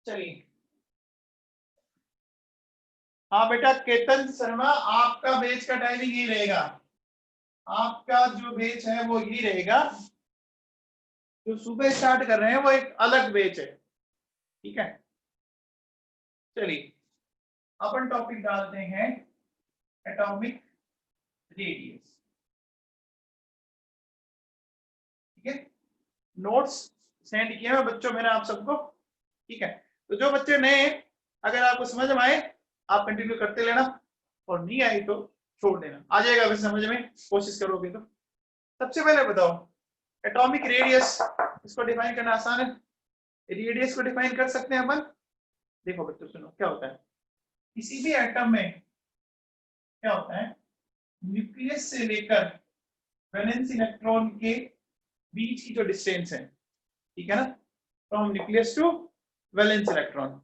चलिए, हाँ बेटा केतन शर्मा, आपका बैच का टाइमिंग ये रहेगा। आपका जो बैच है वो ये रहेगा। जो सुबह स्टार्ट कर रहे हैं वो एक अलग बैच है, ठीक है। चलिए अपन टॉपिक डालते हैं एटॉमिक रेडियस, ठीक है। नोट्स सेंड किए हैं बच्चों मैंने आप सबको, ठीक है। तो जो बच्चे नए हैं, अगर आपको समझ में आए आप कंटिन्यू करते लेना, और नहीं आई तो छोड़ देना। आ जाएगा वैसे समझ में, कोशिश करोगे तो। सबसे पहले बताओ एटॉमिक रेडियस, इसको डिफाइन करना आसान है। रेडियस को डिफाइन कर सकते हैं अपन। देखो बच्चों सुनो क्या होता है, किसी भी एटम में क्या होता है, न्यूक्लियस से लेकर वैलेंस इलेक्ट्रॉन के बीच की जो डिस्टेंस है, ठीक है ना, from nucleus to valence electron,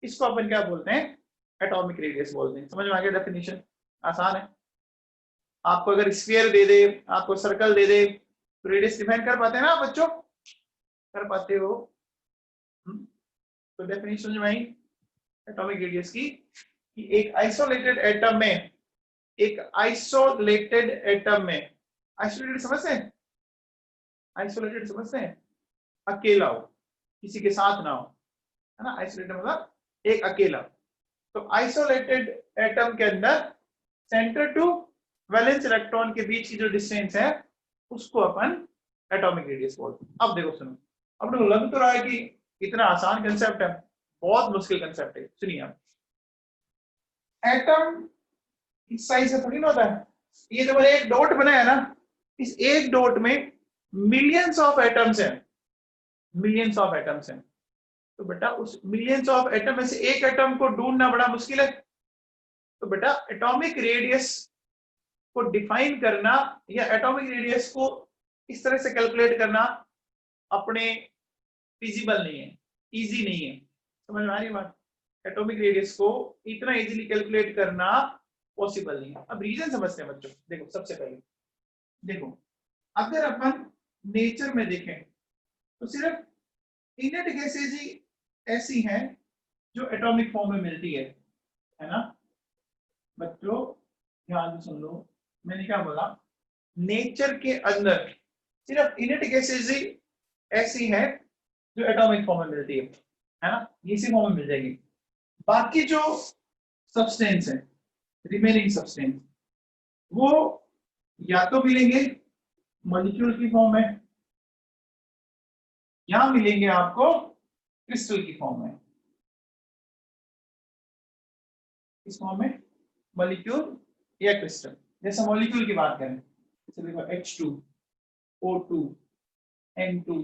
इसको अपन क्या बोलते हैं, एटॉमिक रेडियस बोलते हैं। समझ में आ गया डेफिनेशन, आसान है। आपको अगर स्फीयर दे दे, आपको सर्कल दे दे, तो रेडियस डिफाइन कर पाते हैं ना बच्चों, कर पाते हो। तो डेफिनेशन जो आई एटॉमिक रेडियस की, कि एक आइसोलेटेड एटम में, एक आइसोलेटेड एटम में, आइसोलेटेड समझते हैं, आइसोलेटेड समझते हैं, अकेला हो, किसी के साथ ना हो, है ना। आइसोलेटेड मतलब एक अकेला। तो आइसोलेटेड एटम के अंदर सेंटर टू वैलेंस इलेक्ट्रॉन के बीच की जो डिस्टेंस है उसको अपन एटॉमिक रेडियस बोलते हैं। अब देखो सुनो, अब तो लग तो रहा है कि इतना आसान कंसेप्ट है, बहुत मुश्किल कंसेप्ट है। सुनिए आप, एटम इस साइज से थोड़ी ना होता है। ये जो मैंने एक डॉट बनाया ना, इस एक डॉट में मिलियंस ऑफ एटम्स हैं, मिलियंस ऑफ एटम्स हैं। तो बेटा उस मिलियंस ऑफ एटम में से एक एटम को ढूंढना बड़ा मुश्किल है। तो बेटा एटॉमिक रेडियस को डिफाइन करना या एटॉमिक रेडियस को इस तरह से कैलकुलेट करना अपने फिजिबल नहीं है, इजी नहीं है। समझ में आ रही है बात? एटॉमिक रेडियस को इतना इजीली कैलकुलेट करना पॉसिबल नहीं है। अब रीजन समझते हैं बच्चों। देखो सबसे पहले देखो, अगर अपन नेचर में देखें तो सिर्फ इनर्ट गैसेज ही ऐसी हैं जो एटॉमिक फॉर्म में मिलती है ना बच्चों, ध्यान से सुन लो। मैंने क्या बोला, नेचर के अंदर सिर्फ इनर्ट गैसेज ही ऐसी है जो एटॉमिक फॉर्म में मिलती है ना, इसी फॉर्म में मिल जाएगी। बाकी जो सब्सटेंस है, रिमेनिंग सब्सटेंस, वो या तो मिलेंगे मॉलिक्यूल की फॉर्म में, या मिलेंगे आपको क्रिस्टल की फॉर्म में। इस फॉर्म में मॉलिक्यूल या क्रिस्टल। जैसे मॉलिक्यूल की बात करें, जैसे देखो H2, O2, N2,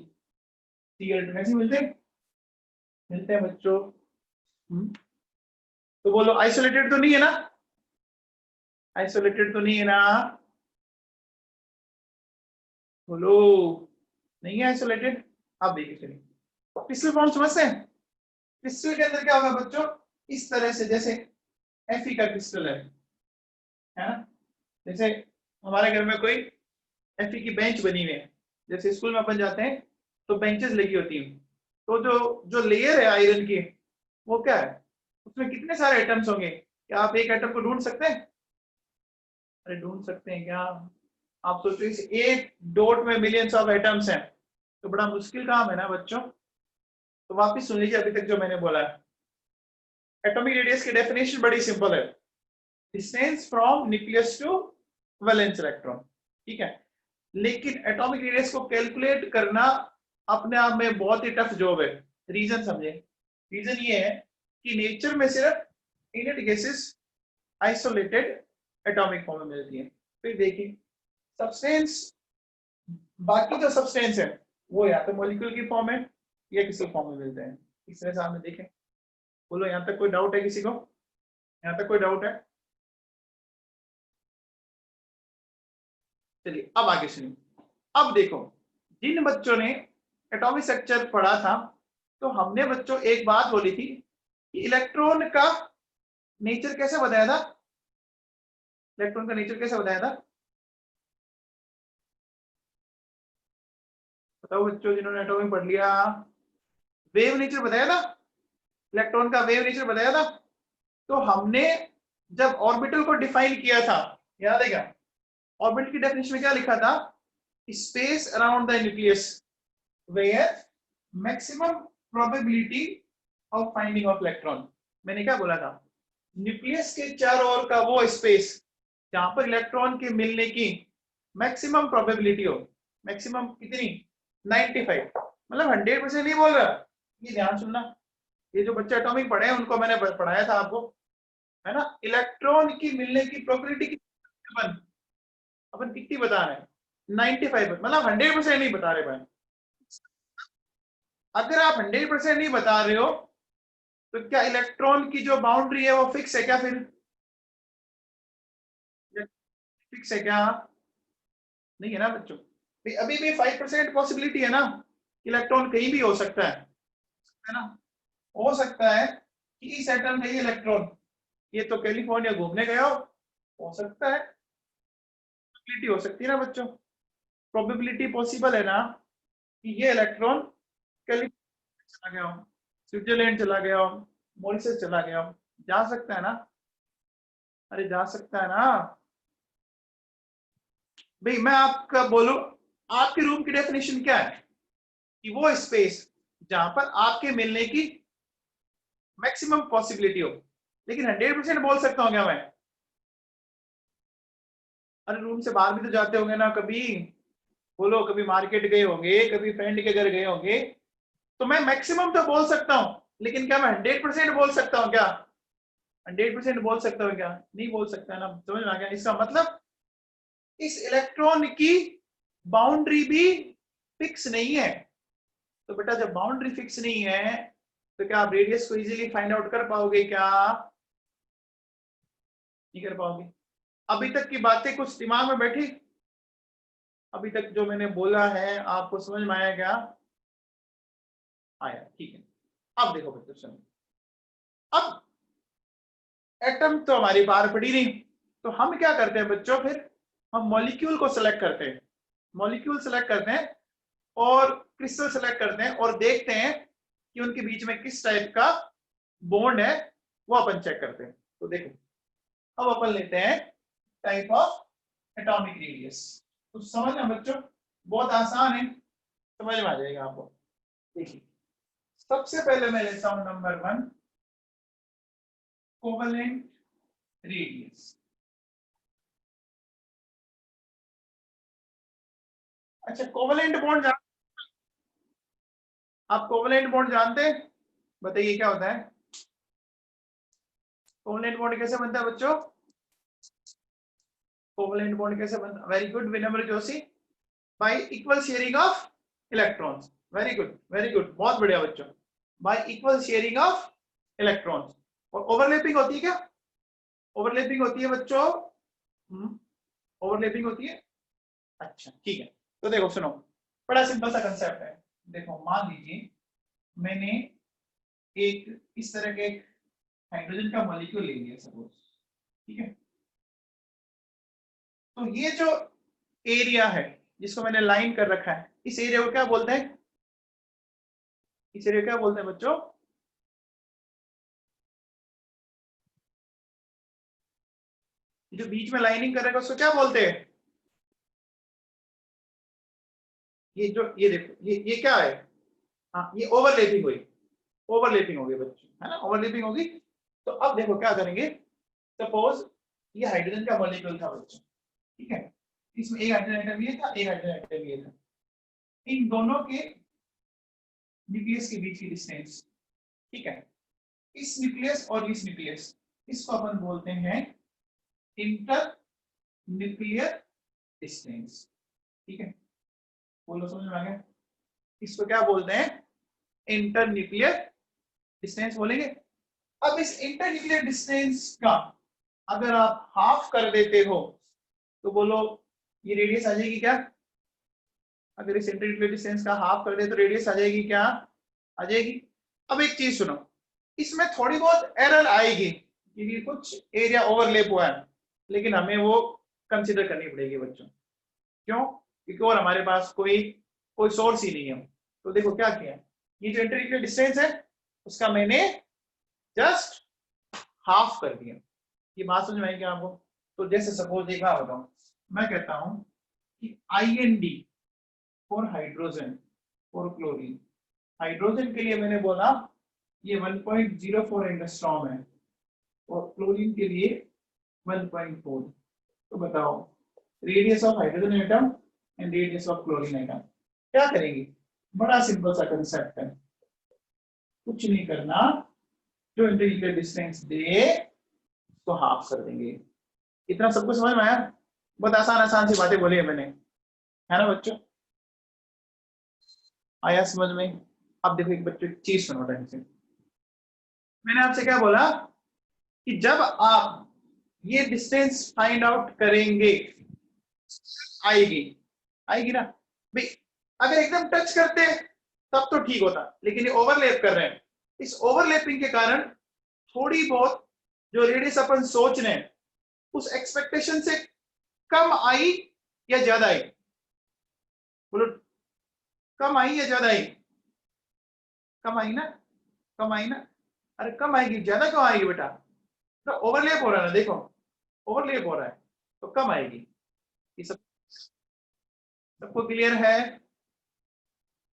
Cl2 ऐसे मिलते हैं बच्चों। तो बोलो आइसोलेटेड तो नहीं है ना, आइसोलेटेड तो नहीं है ना, बोलो नहीं है आइसोलेटेड। अब देखिए चलिए, क्रिस्टल फॉर्म समझते हैं। क्रिस्टल के अंदर क्या होगा बच्चों, इस तरह से, जैसे Fe का क्रिस्टल है ना। जैसे हमारे घर में कोई Fe की बेंच बनी हुई है, जैसे स्कूल में अपन जाते हैं तो बेंचेस लगी होती हैं, तो जो जो लेयर है आयरन की, वो क्या है, उसमें कितने सारे एटम्स होंगे। क्या आप एक एटम को ढूंढ सकते हैं? अरे ढूंढ सकते हैं क्या? आप सोचो इस एक डॉट में मिलियंस ऑफ एटम्स हैं, तो बड़ा मुश्किल काम है ना बच्चों। तो वापस सुन लीजिए अभी तक जो मैंने बोला है। एटॉमिक रेडियस की डेफिनेशन बड़ी सिंपल है, distance from nucleus to valence electron, ठीक है। लेकिन एटॉमिक रेडियस को कैलकुलेट करना अपने आप में बहुत ही टफ जॉब है। रीजन समझे, रीजन ये है कि नेचर में सिर्फ inert gases isolated atomic form में मिलती है। फिर देखिए सब्सटेंस, बाकी जो सब्सटेंस है वो या तो मॉलिक्यूल की फॉर्म है या किसी फॉर्म में मिलते हैं। इस तरह से आपने देखें। बोलो यहाँ तक कोई डाउट है किसी को? यहाँ तक कोई डाउट है? चलिए अब आगे सुनिए। अब देखो, जिन बच्चों ने एटॉमिक स्ट्रक्चर पढ़ा था, तो हमने बच्चों एक बात बोली थी कि इलेक्ट्रॉन का नेचर कैसे बताया था, इलेक्ट्रॉन का नेचर कैसे बताया था, बताओ बच्चों जिन्होंने एटॉमिक पढ़ लिया। वेव नेचर बताया था, इलेक्ट्रॉन का वेव नेचर बताया था। तो हमने जब ऑर्बिटल को डिफाइन किया था, याद है क्या, ऑर्बिटल की डेफिनेशन में क्या लिखा था, space around the nucleus where maximum probability of finding of electron. मैंने क्या बोला था, न्यूक्लियस के चारों ओर का वो स्पेस जहां पर इलेक्ट्रॉन के मिलने की मैक्सिमम प्रोबेबिलिटी हो। मैक्सिमम कितनी, 95, मतलब 100% नहीं बोल रहा, ये ध्यान सुनना, ये जो बच्चे एटॉमिक पढ़े हैं उनको मैंने पढ़ाया था आपको, है ना। इलेक्ट्रॉन की मिलने की प्रोबेबिलिटी कितनी, अपन कितनी बता रहे हैं, 95, मतलब 100% नहीं बता रहे भाई। अगर आप 100% नहीं बता रहे हो तो क्या इलेक्ट्रॉन की जो बाउंड्री है वो फिक्स है क्या, फिर फिक्स है क्या, नहीं है ना बच्चों। अभी भी 5% पॉसिबिलिटी है ना, इलेक्ट्रॉन कहीं भी हो सकता है ना। हो सकता है कि इस एटम में ये इलेक्ट्रॉन ये तो कैलिफोर्निया घूमने गया हो सकता है, प्रोबेबिलिटी हो सकती है ना बच्चों, प्रोबेबिलिटी पॉसिबल है ना कि ये इलेक्ट्रॉन कैलिफोर्निया चला गया हो, स्विट्जरलैंड चला गया हो, मॉरिशस चला गया हो, जा सकता है ना, अरे जा सकता है ना भाई। मैं आपका बोलूं, आपके रूम की डेफिनेशन क्या है कि वो स्पेस जहां पर आपके मिलने की मैक्सिमम पॉसिबिलिटी हो, लेकिन 100% बोल सकता हूं क्या मैं, अरे रूम से बाहर भी तो जाते होंगे ना कभी, बोलो कभी मार्केट गए होंगे, कभी फ्रेंड के घर गए होंगे, तो मैं मैक्सिमम तो बोल सकता हूं, लेकिन क्या मैं 100% बोल सकता हूं क्या, 100% बोल सकता हूं क्या, नहीं बोल सकता ना, समझ में आ गया। इसका मतलब इस इलेक्ट्रॉन की बाउंड्री भी फिक्स नहीं है। तो बेटा जब बाउंड्री फिक्स नहीं है तो क्या आप रेडियस को इजीली फाइंड आउट कर पाओगे क्या, नहीं कर पाओगे। अभी तक की बातें कुछ दिमाग में बैठी, अभी तक जो मैंने बोला है आपको समझ में आया क्या, आया, ठीक है। अब देखो बच्चों सुनो, अब एटम तो हमारी बाहर पड़ी नहीं, तो हम क्या करते हैं बच्चों, फिर हम मॉलिक्यूल को सिलेक्ट करते हैं, मॉलिक्यूल सिलेक्ट करते हैं और क्रिस्टल सेलेक्ट करते हैं और देखते हैं कि उनके बीच में किस टाइप का बॉन्ड है, वो अपन चेक करते हैं। तो देखो अब अपन लेते हैं टाइप ऑफ एटॉमिक रेडियस। तो समझना बच्चों, बहुत आसान है, समझ में आ जाएगा आपको। देखिए सबसे पहले मैं लेता हूं नंबर 1, कोवेलेंट रेडियस। अच्छा कोवेलेंट बॉन्ड आप कोवेलेंट बॉन्ड जानते हैं, बताइए क्या होता है, कोवेलेंट बॉन्ड कैसे बनता है बच्चों, कोवेलेंट बॉन्ड कैसे बनता है, very good Vinamra Joshi, by equal sharing of electrons, very good very good, बहुत बढ़िया बच्चों, by equal sharing of electrons. और ओवरलैपिंग होती है क्या, ओवरलैपिंग होती है बच्चों, ओवरलैपिंग होती है, अच्छा ठीक है। तो देखो सुनो, बड़ा सिंपल सा कंसेप्ट है, देखो मान लीजिए मैंने एक इस तरह के हाइड्रोजन का मॉलिक्यूल ले लिया सपोज, ठीक है। तो ये जो एरिया है जिसको मैंने लाइन कर रखा है, इस एरिया को क्या बोलते हैं, इस एरिया को क्या बोलते हैं बच्चों, जो बीच में लाइनिंग कर रखा है उसको क्या बोलते हैं, ये जो ये देखो ये क्या है, हाँ ये ओवरलैपिंग हुई, ओवरलैपिंग हो गई बच्चों, है ना, ओवरलैपिंग होगी। तो अब देखो क्या करेंगे, सपोज ये हाइड्रोजन का मॉलिक्यूल था बच्चों, ठीक है, इसमें एक हाइड्रोजन एटम ये था, एक हाइड्रोजन एटम ये था, इन दोनों के न्यूक्लियस के बीच की डिस्टेंस, ठीक है, इस न्यूक्लियस और इस न्यूक्लियस, इसको अपन बोलते हैं इंटर न्यूक्लियर डिस्टेंस, ठीक है, बोलो समझ में आ गया, इसको क्या बोलते हैं, इंटर न्यूक्लियर डिस्टेंस बोलेंगे। अब इस इंटर न्यूक्लियर डिस्टेंस का अगर आप हाफ कर देते हो तो बोलो ये रेडियस आ जाएगी क्या, अगर इस इंटर न्यूक्लियर डिस्टेंस का हाफ कर दे तो रेडियस आ जाएगी क्या, आ जाएगी। अब एक चीज सुनो, इसमें थोड़ी बहुत एरर आएगी क्योंकि कुछ एरिया ओवरलैप हुआ है, लेकिन हमें वो कंसिडर करनी पड़ेगी बच्चों, क्यों, क्योंकि और हमारे पास कोई कोई सोर्स ही नहीं है। तो देखो क्या किया, ये जो इंटर न्यूक्लियर डिस्टेंस है उसका मैंने जस्ट हाफ कर दिया। ये बात समझ में आई क्या आपको? तो जैसे सपोज देखा बताओ, मैं कहता हूं कि IND for hydrogen for chlorine, hydrogen के लिए मैंने बोला ये 1.04 एंगस्ट्रॉम है और क्लोरीन के लिए 1.4। तो बताओ radius of hydrogen atom and radius of chlorine atom क्या करेंगे? बड़ा सिंपल सा कंसेप्ट है, कुछ नहीं करना, जो इंटरमीडिएट डिस्टेंस दे तो हाफ कर देंगे। इतना सबको समझ में आया? बहुत आसान आसान सी बातें बोली है मैंने, है ना बच्चों? आया समझ में? अब देखो एक बच्चों चीज सुनो ढंग से। मैंने आपसे क्या बोला कि जब आप ये डिस्टेंस फाइंड आउट करेंगे आएगी, आएगी ना भाई। अगर एकदम टच करते तब तो ठीक होता, लेकिन ये ओवरलैप कर रहे हैं, इस ओवरलैपिंग के कारण थोड़ी बहुत जो रेडियस अपन सोच रहे हैं उस एक्सपेक्टेशन से कम आई या ज्यादा आई? बोलो, कम आई या ज्यादा आई? कम आई ना, कम आई ना। अरे कम आएगी, ज्यादा क्यों आएगी बेटा? तो ओवरलैप हो रहा है ना, देखो ओवरलैप हो रहा है तो कम आएगी। ये सब सबको क्लियर है?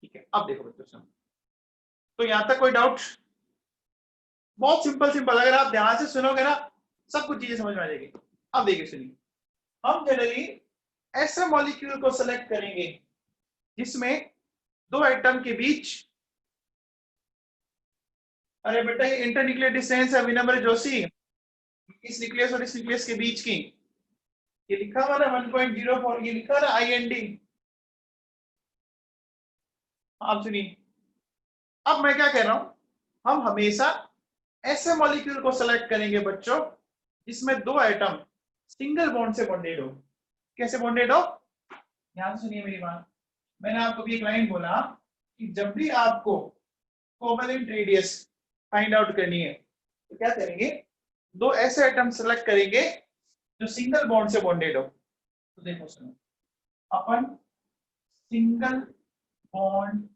ठीक है, अब देखो बच्चों सुनो, तो यहां तक कोई डाउट? बहुत सिंपल सिंपल, अगर आप ध्यान से सुनोगे ना सब कुछ चीजें समझ में आ जाएगी। अब देखिए सुनिए, हम जनरली ऐसे मॉलिक्यूल को सेलेक्ट करेंगे जिसमें दो एटम के बीच, अरे बेटा ये इंटरन्यूक्लियर डिस्टेंस है विनम्र जोशी, इस न्यूक्लियस और इस न्यूक्लियस के बीच की, ये लिखा हुआ ना 1.04, ये लिखा ना IND। आप सुनिए, अब मैं क्या कह रहा हूं, हम हमेशा ऐसे मॉलिक्यूल को सेलेक्ट करेंगे बच्चों जिसमें दो एटम सिंगल बॉन्ड से बॉन्डेड हो। कैसे बॉन्डेड हो? ध्यान सुनिए मेरी बात। मैंने आपको भी एक लाइन बोला कि जब भी आपको कोवेलेंट रेडियस फाइंड आउट करनी है तो क्या करेंगे, दो ऐसे एटम सेलेक्ट करेंगे जो सिंगल बॉन्ड से बॉन्डेड हो। तो देखो सुनो, अपन single bond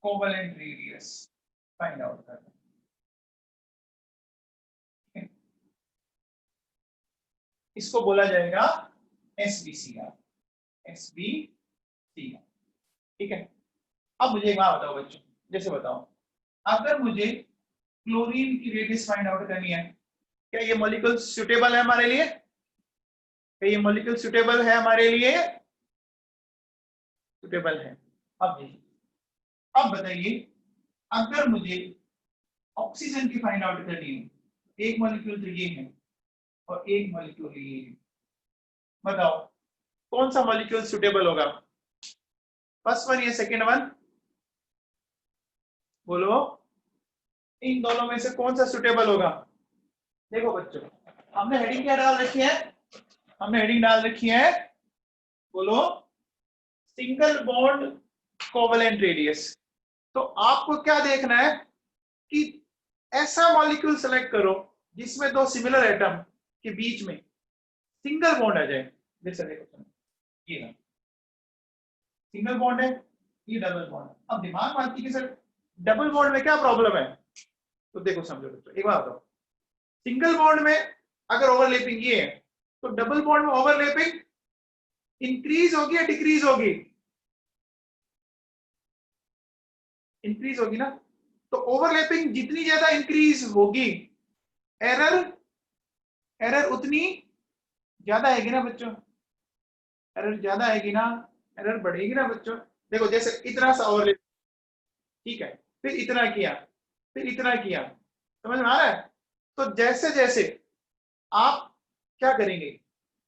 covalent radius find out करना है, इसको बोला जाएगा SBCR, SBCR। ठीक है, अब मुझे एक बात बताओ बच्चों, जैसे बताओ अगर मुझे क्लोरीन की रेडियस फाइंड आउट करनी है, क्या ये मॉलिक्यूल सुटेबल है हमारे लिए? क्या ये मॉलिक्यूल सुटेबल है हमारे लिए? सुटेबल है। अब देखिए, अब बताइए अगर मुझे ऑक्सीजन की फाइंड आउट करनी है, एक मॉलिक्यूल तो ये है और एक मॉलिक्यूल ये है, बताओ कौन सा मॉलिक्यूल सुटेबल होगा? फर्स्ट वन या सेकेंड वन? बोलो, इन दोनों में से कौन सा सुटेबल होगा? देखो बच्चों, हमने हेडिंग क्या डाल रखी है? हमने हेडिंग डाल रखी है, बोलो, सिंगल बॉन्ड कोवेलेंट रेडियस। तो आपको क्या देखना है कि ऐसा मॉलिक्यूल सेलेक्ट करो जिसमें दो सिमिलर एटम के बीच में सिंगल बॉन्ड आ जाए। जैसे देखो ये ना सिंगल बॉन्ड है, ये डबल बॉन्ड है। अब दिमाग मानती है कि सर डबल बॉन्ड में क्या प्रॉब्लम है? तो देखो समझो बच्चों, एक बात बताओ, सिंगल बॉन्ड में अगर ओवरलैपिंग ये है तो डबल बॉन्ड में ओवरलैपिंग इंक्रीज होगी या डिक्रीज होगी? इंक्रीज होगी ना। तो ओवरलैपिंग जितनी ज्यादा इंक्रीज होगी एरर, एरर उतनी ज्यादा आएगी ना बच्चों। एरर ज्यादा आएगी ना, एरर बढ़ेगी ना बच्चों। देखो जैसे इतना सा ओवरलैप, ठीक है, फिर इतना किया, फिर इतना किया, समझ में आ रहा है? तो जैसे जैसे आप क्या करेंगे,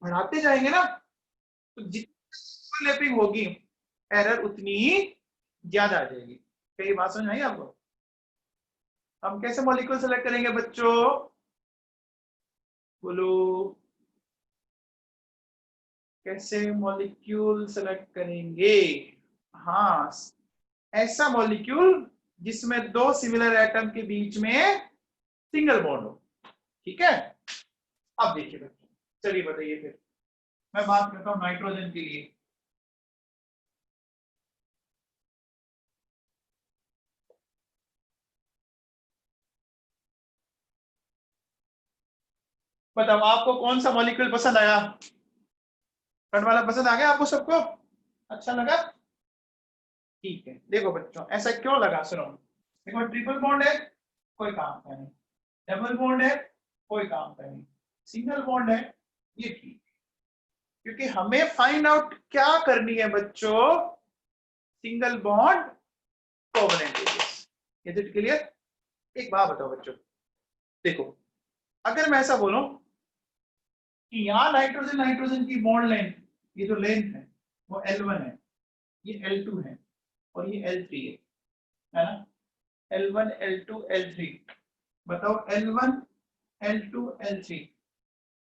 बढ़ाते जाएंगे ना, तो जितनी ओवरलैपिंग होगी एरर उतनी ही ज्यादा आ जाएगी। क्या ये बात समझ आई आपको? हम कैसे मॉलिक्यूल सेलेक्ट करेंगे बच्चों? बोलो, कैसे मॉलिक्यूल सेलेक्ट करेंगे? हाँ, ऐसा मॉलिक्यूल जिसमें दो सिमिलर एटम के बीच में सिंगल बॉन्ड हो। ठीक है, अब देखिए बच्चों, चलिए बताइए फिर मैं बात करता हूं नाइट्रोजन के लिए। बताओ आपको कौन सा मॉलिक्यूल पसंद आया? फ्रंट वाला पसंद आ गया आपको सबको? अच्छा लगा? ठीक है, देखो बच्चों ऐसा क्यों लगा, सुनो। देखो ट्रिपल बॉन्ड है, कोई काम का नहीं। डबल बॉन्ड है, कोई काम का नहीं। सिंगल बॉन्ड है, ये ठीक। क्योंकि हमें फाइंड आउट क्या करनी है बच्चों? Single bond covalent areas. Is it clear? एक बात बताओ बच्चों, देखो अगर मैं ऐसा बोलूं कि यहां नाइट्रोजन नाइट्रोजन की बॉन्ड लेंथ, ये जो लेंथ है वो L1 है, ये L2 है और ये L3 है ना? L1 L2 L3, बताओ L1 L2 L3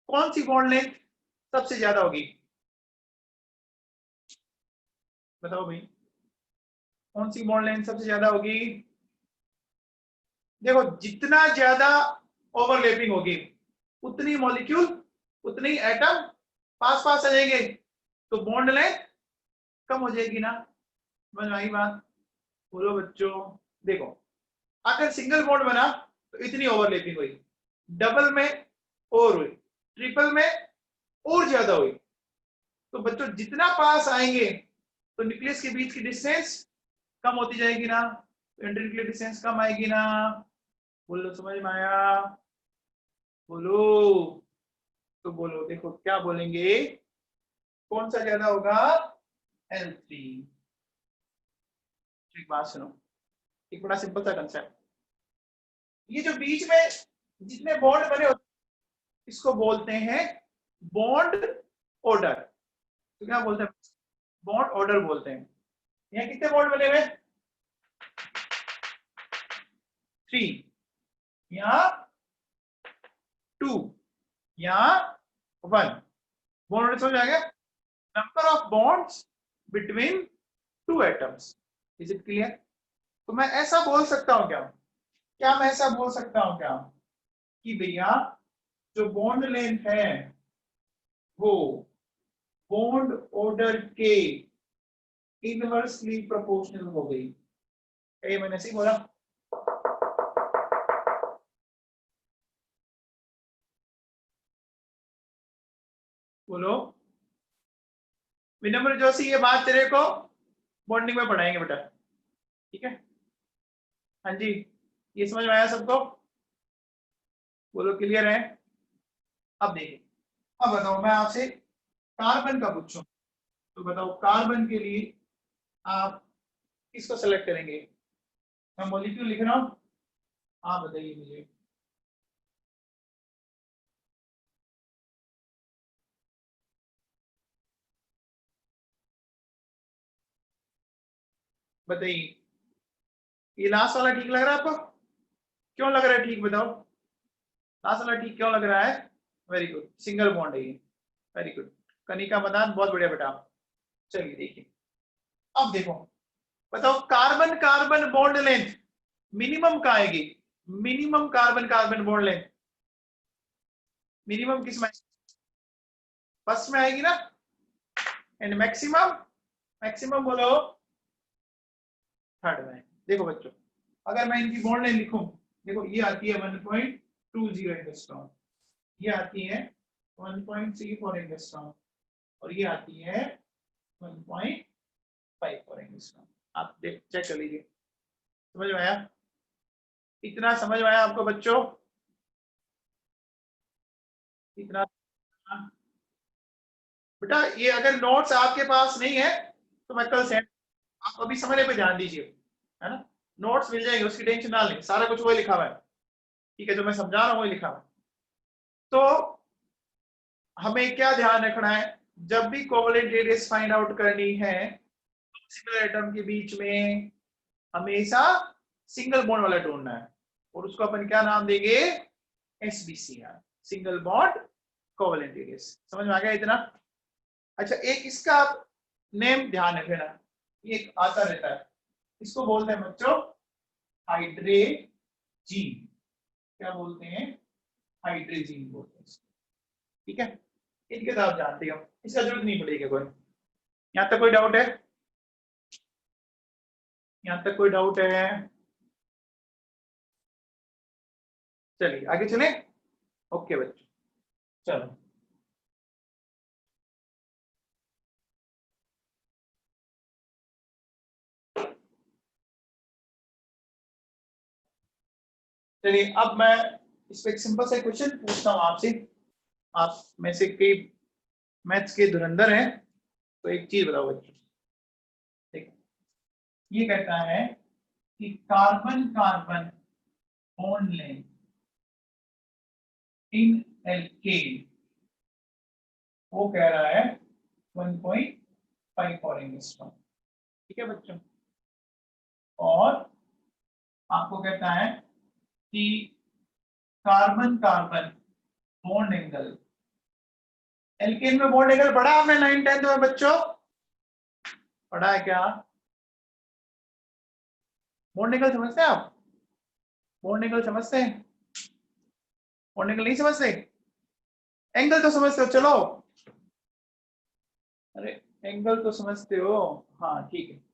कौन सी बॉन्ड लेंथ सबसे ज्यादा होगी? बताओ भाई, कौन सी बॉन्ड लेंथ सबसे ज्यादा होगी? देखो जितना ज्यादा ओवरलैपिंग होगी उतनी मॉलिक्यूल, उतनी एटम पास पास आ जाएंगे, तो बॉन्ड लेंथ कम हो जाएगी ना? समझ में आई बात? बोलो बच्चों। देखो अगर सिंगल बॉन्ड बना तो इतनी ओवरलैपिंग हुई, डबल में और हुई, ट्रिपल में और ज्यादा हुई। तो बच्चों जितना पास आएंगे तो न्यूक्लियस के बीच की डिस्टेंस कम होती जाएगी ना? इंटरन्यूक्लियर डिस्टेंस कम आएगी ना? बोलो समझ में आया? बोलो तो बोलो, देखो क्या बोलेंगे, कौन सा ज्यादा होगा? L3। एक बात सुनो, एक बड़ा सिंपल सा कंसेप्ट, ये जो बीच में जितने बॉन्ड बने होते इसको बोलते हैं बॉन्ड ऑर्डर। तो क्या बोलते हैं? बॉन्ड ऑर्डर बोलते हैं। यहाँ कितने बॉन्ड बने हुए? 3, यहाँ 2, यहाँ 1। बॉन्ड ऑर्डर समझ आ गया? Number of bonds between two atoms. Is it clear? तो मैं ऐसा बोल सकता हूं क्या, मैं ऐसा बोल सकता हूं क्या कि भैया जो बॉन्ड लेंथ है वो बॉन्ड ऑर्डर के इनवर्सली प्रोपोर्शनल हो गई? ये मैंने सही बोला? बोलो विनम्र जोशी, ये बात तेरे को बॉन्डिंग में पढ़ाएंगे बेटा, ठीक है? हाँ जी, ये समझ में आया सबको? बोलो क्लियर है? अब देखिए, अब बताओ मैं आपसे कार्बन का पूछूं, तो बताओ कार्बन के लिए आप किसको सेलेक्ट करेंगे? मैं मॉलिक्यूल लिख रहा हूं, आप बताइए मुझे। बताइए, ये लास्ट वाला ठीक लग रहा है आपको? क्यों लग रहा है ठीक, बताओ? लास्ट वाला ठीक क्यों लग रहा है? वेरी गुड, सिंगल बॉन्ड है ये। वेरी गुड, कनिका मदान, बहुत बढ़िया बेटा। चलिए देखिए, अब देखो बताओ carbon carbon bond length minimum कहाँ आएगी? Minimum carbon carbon bond length minimum किस में? फर्स्ट में आएगी ना? And maximum? मैक्सिमम बोलो थर्ड में। देखो बच्चों, अगर मैं इनकी बॉन्ड लेंथ लिखूं, देखो ये आती है 1.20 एंगस्ट्रॉम, ये आती है 1.34 एंगस्ट्रॉम और ये आती है 1.54 एंगस्ट्रॉम। आप देख चेक कर लीजिए, समझ में आया? इतना समझ में आया आपको बच्चों? इतना? बेटा ये अगर नोट्स आपके पास नहीं है तो मैं कल सेंड, आप अभी समझने पे ध्यान दीजिए, है ना? नोट्स मिल जाएंगे, उसकी टेंशन ना लें, सारा कुछ वही लिखा हुआ है, ठीक है? जो मैं समझा रहा हूँ वही लिखा हुआ है। तो हमें क्या ध्यान रखना है, जब भी कोवेलेंट रेडियस फाइंड आउट करनी है सिमिलर एटम के बीच में हमेशा सिंगल बॉन्ड वाला ढूंढना है, और उसको अपन क्या नाम देंगे? SBCR, single bond covalent radius. समझ में आ गया इतना? अच्छा एक इसका आप नेम ध्यान रखना, ये एक आता रहता है, इसको बोलते हैं बच्चों हाइड्रेजीन। क्या बोलते हैं? हाइड्रेजीन बोलते हैं, ठीक है? इनके तो आप जानते हो, इसका जरूरत नहीं पड़ेगी कोई। यहां तक कोई डाउट है? यहां तक कोई डाउट है? चलिए आगे चलें। ओके बच्चों, चलो चलिए, अब मैं इस पे एक सिंपल सा क्वेश्चन पूछता हूँ आपसे। आप में से कई मैथ्स के धुरंधर हैं, तो एक चीज बताओ बच्चों। देखो, ये कहता है कि carbon carbon bond length in alkane, वो कह रहा है 1.54 एंगस्ट्रॉम। ठीक है बच्चों, और आपको कहता है कि carbon carbon bond angle, alkane में बॉन्ड एंगल पढ़ा आपने 9th 10th में बच्चों? पढ़ा है क्या? बॉन्ड एंगल समझते हैं आप? बॉन्ड एंगल समझते हैं? बॉन्ड एंगल नहीं समझते? एंगल तो समझते हो, चलो। अरे एंगल तो समझते हो, हाँ ठीक है।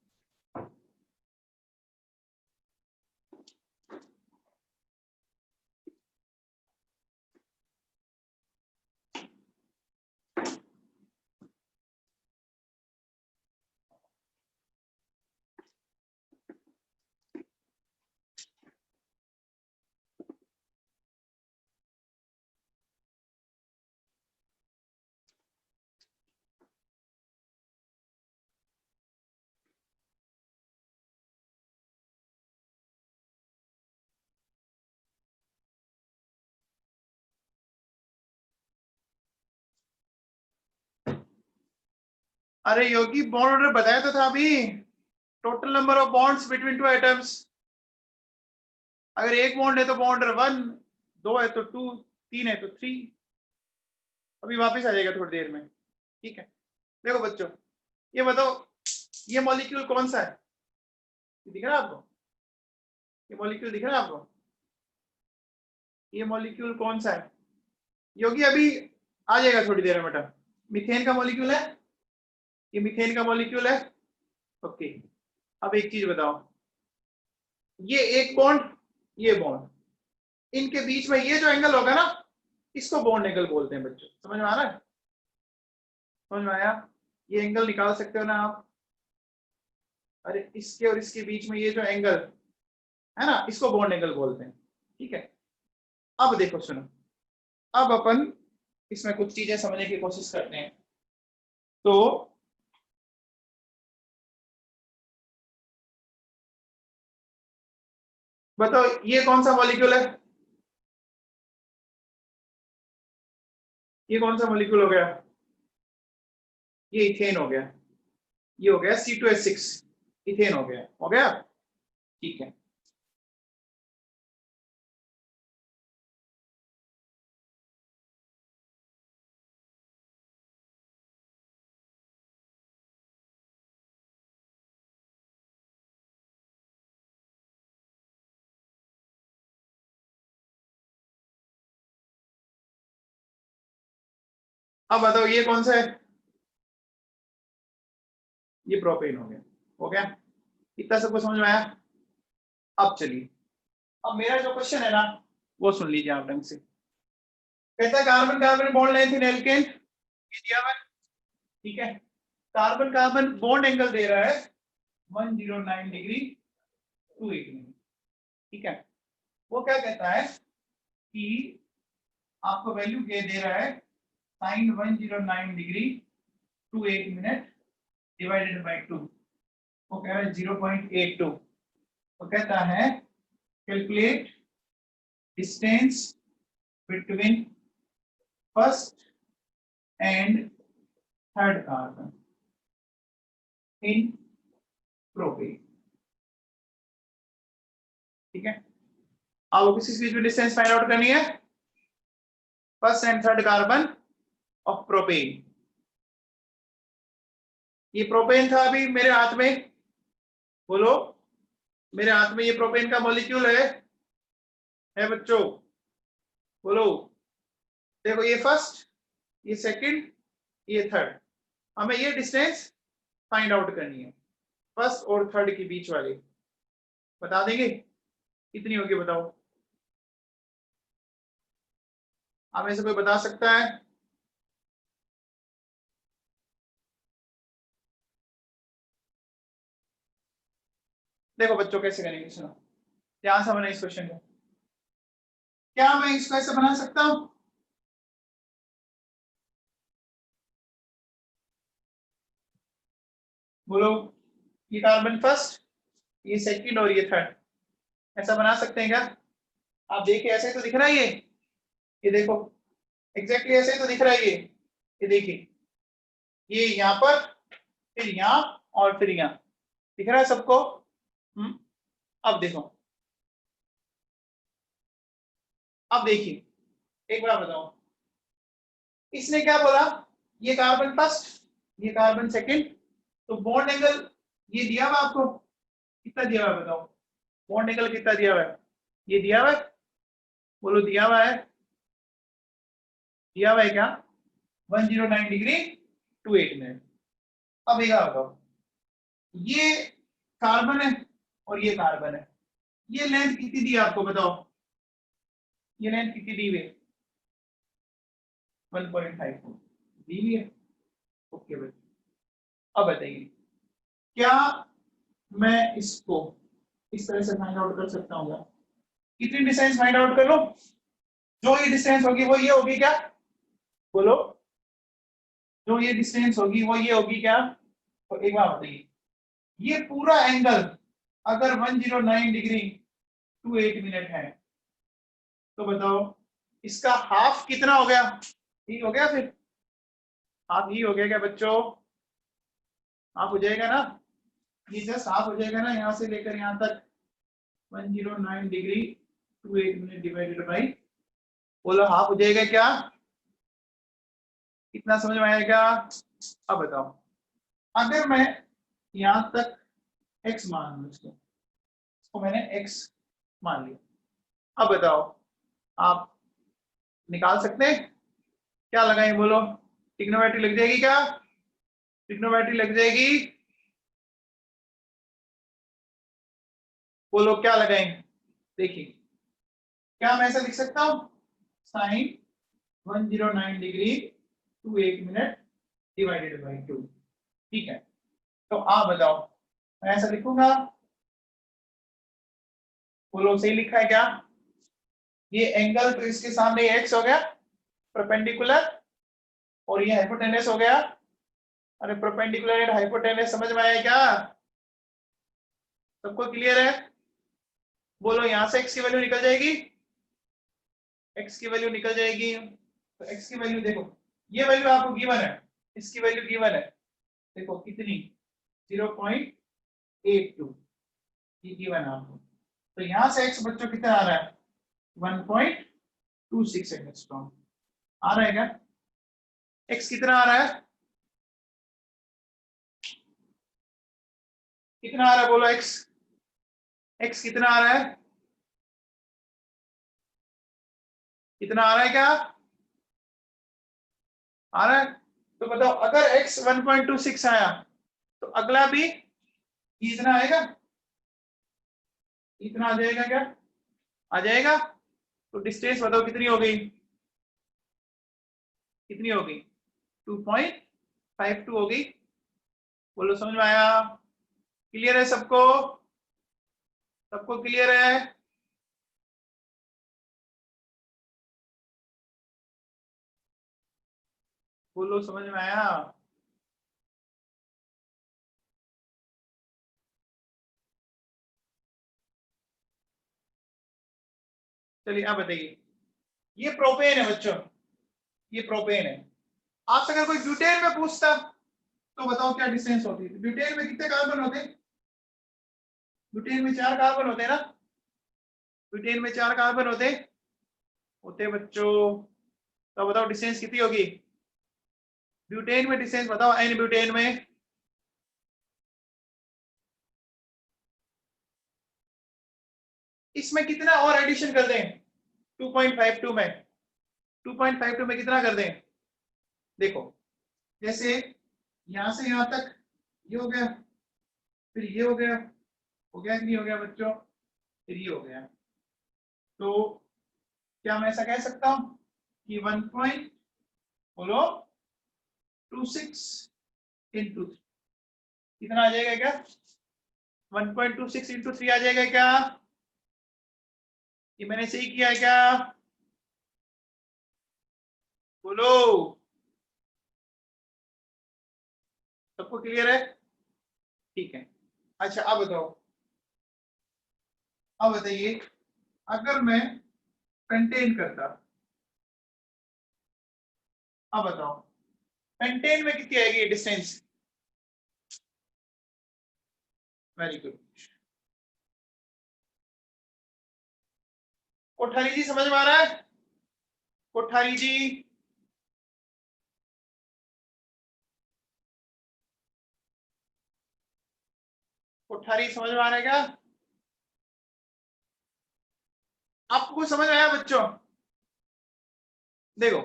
अरे योगी, बॉन्ड ऑर्डर बताया तो था अभी। Total number of bonds between two atoms. अगर एक बॉन्ड है तो बॉन्ड ऑर्डर 1, 2 है तो 2, 3 है तो 3। अभी वापस आ जाएगा थोड़ी देर में। ठीक है, देखो बच्चों, ये बताओ, ये मॉलिक्यूल कौन सा है? दिख रहा है आपको? ये मॉलिक्यूल दिख रहा है आपको? ये मॉलिक्यूल कौन सा है योगी? अभी आ जाएगा थोड़ी देर में बेटा। मीथेन का मॉलिक्यूल है, ये मीथेन का मॉलिक्यूल है। ओके, अब एक चीज बताओ, ये एक बॉन्ड, ये बॉन्ड, इनके बीच में ये जो एंगल होगा ना, इसको बॉन्ड एंगल बोलते हैं बच्चों। समझ में आ रहा है? समझ में आया? ये एंगल निकाल सकते हो ना आप? अरे इसके और इसके बीच में ये जो एंगल है ना, इसको बॉन्ड एंगल बोलते हैं। ठीक है, अब देखो सुनो, अब अपन इसमें कुछ चीजें समझने की कोशिश करते हैं। तो बताओ, ये कौन सा मॉलिक्यूल है? ये कौन सा मॉलिक्यूल हो गया? ये इथेन हो गया। ये हो गया C2H6, इथेन हो गया। हो गया? ठीक है, अब बताओ ये कौन सा है? ये प्रोपेन हो गया। हो गया? इतना सबको समझ में आया? अब चलिए, अब मेरा जो क्वेश्चन है ना, वो सुन लीजिए आप ढंग से। कहता है carbon carbon bond length in alkane, ये दिया हुआ है। ठीक है, कार्बन कार्बन बॉन्ड एंगल दे रहा है 109 डिग्री 28 मिनट। ठीक है, वो क्या कहता है कि आपको वैल्यू दे रहा है sin 109 degree 28 minute divided by 2, वो कह रहा है 0.82। वो कहता है calculate distance between first and third carbon in propane. ठीक है, आपको किसी चीज में डिस्टेंस फाइंड आउट करनी है, first and third carbon of propane. ये प्रोपेन था अभी मेरे हाथ में, बोलो, मेरे हाथ में ये प्रोपेन का मॉलिक्यूल है बच्चों, बोलो। देखो, ये फर्स्ट, ये सेकंड, ये थर्ड, हमें ये डिस्टेंस फाइंड आउट करनी है, फर्स्ट और थर्ड के बीच वाले। बता देंगे कितनी होगी? बताओ, आप में से कोई बता सकता है? देखो बच्चों कैसे करेंगे, सुनो ध्यान से बना इस क्वेश्चन को। क्या मैं इसको ऐसे बना सकता हूं? बोलो। ये कार्बन फर्स्ट, ये सेकंड और ये थर्ड, ऐसा बना सकते हैं क्या? आप देखिए ऐसे तो दिख रहा है ये देखो एग्जैक्टली ऐसे ही तो दिख रहा है ये देखिए, ये यहाँ पर, फिर यहाँ और फिर यहाँ, दिख रहा है सबको? अब देखो, अब देखिए एक बार बताओ, इसने क्या बोला, ये कार्बन फर्स्ट, ये कार्बन सेकंड, तो बॉन्ड एंगल ये दिया हुआ आपको, कितना दिया हुआ है बताओ? बॉन्ड एंगल कितना दिया हुआ है? ये दिया हुआ है, बोलो दिया हुआ है, दिया हुआ है क्या? 109 डिग्री 28 मिनट। अब एक बात बताओ, ये कार्बन है और ये कार्बन है, ये लेंथ कितनी दी है आपको बताओ? ये लेंथ कितनी दी हुई है? 1.5 दी हुई है। ओके भाई, अब बताइए क्या मैं इसको इस तरह से फाइंड आउट कर सकता हूँ क्या? कितनी डिस्टेंस फाइंड आउट कर लो? जो ये डिस्टेंस होगी वो ये होगी क्या? बोलो, जो ये डिस्टेंस होगी वो ये होगी क्या? तो एक बार बताइए, ये पूरा एंगल अगर 109 डिग्री 28 मिनट है, तो बताओ इसका हाफ कितना हो गया? ठीक हो गया, फिर हाफ ही हो गया क्या बच्चों? हाफ हो जाएगा ना, ये जस्ट हाफ हो जाएगा ना, यहाँ से लेकर यहाँ तक 109 डिग्री 28 मिनट डिवाइडेड बाई, बोलो हाफ हो जाएगा क्या? कितना समझ में आएगा? अब बताओ, अगर मैं यहां तक x मान लूं, इसको मैंने x मान लिया, अब बताओ आप निकाल सकते हैं? क्या लगाएं बोलो? ट्रिग्नोमेट्री लग जाएगी क्या? ट्रिग्नोमेट्री लग जाएगी, बोलो क्या लगाएं? देखिए, क्या मैं ऐसा लिख सकता हूं, sine 109 degree 28 minute divided by 2, ठीक है? तो आप बताओ, मैं ऐसा लिखूंगा? बोलो सही लिखा है क्या? ये एंगल तो इसके सामने x हो गया परपेंडिकुलर, और ये हाइपोटेनस हो गया, अरे परपेंडिकुलर एंड हाइपोटेनस समझ में आया क्या? सबको क्लियर है? बोलो यहां से x की वैल्यू निकल जाएगी, x की वैल्यू निकल जाएगी, तो x की वैल्यू देखो, ये वैल्यू आपको गिवन है, इसकी वैल्यू गिवन है, देखो कितनी, 0.82, ये गिवन है आपको, तो यहां से x बच्चों कितना आ रहा है? 1.26 एंगस्ट्रॉम आ रहा है क्या? x कितना आ रहा है? कितना आ रहा है बोलो? x कितना आ रहा है? कितना आ रहा है क्या? आ रहा है? तो बताओ अगर x 1.26 आया, तो अगला भी इतना आएगा, इतना आ जाएगा क्या? आ जाएगा। तो डिस्टेंस बताओ कितनी हो गई? कितनी हो गई? 2.52 हो गई। बोलो समझ में आया? क्लियर है सबको? सबको क्लियर है? बोलो समझ में आया? चलिए आप बताइए, ये प्रोपेन है बच्चों, ये प्रोपेन है। आपसे अगर कोई ब्यूटेन में पूछता, तो बताओ क्या डिस्टेंस होती है? ब्यूटेन में कितने कार्बन होते हैं? ब्यूटेन में 4 कार्बन होते हैं ना? ब्यूटेन में 4 कार्बन होते बच्चों, तो बताओ डिस्टेंस कितनी होगी? ब्यूटेन में डिस्टेंस बताओ, एन ब्यूटेन में। इसमें कितना और एडिशन कर दें? 2.52 में, 2.52 में कितना कर दें? देखो, जैसे यहां से यहां तक ये हो गया, फिर ये हो गया कि नहीं हो गया बच्चों? फिर ये हो गया, तो क्या मैं ऐसा कह सकता हूं कि 1. बोलो 26 इंटू 3 कितना आ जाएगा क्या? 1.26 इंटू 3 आ जाएगा क्या? ये मैंने सही किया है क्या? बोलो, सबको क्लियर है? ठीक है। अच्छा अब बताओ, अब बताइए, अगर मैं कंटेन करता, अब बताओ कंटेन में कितनी आएगी distance? Very good. Kothari ji समझ में आ रहा है? कोठारी जी, कोठारी समझ में आ रहा है क्या? आपको कुछ समझ आया बच्चों? देखो,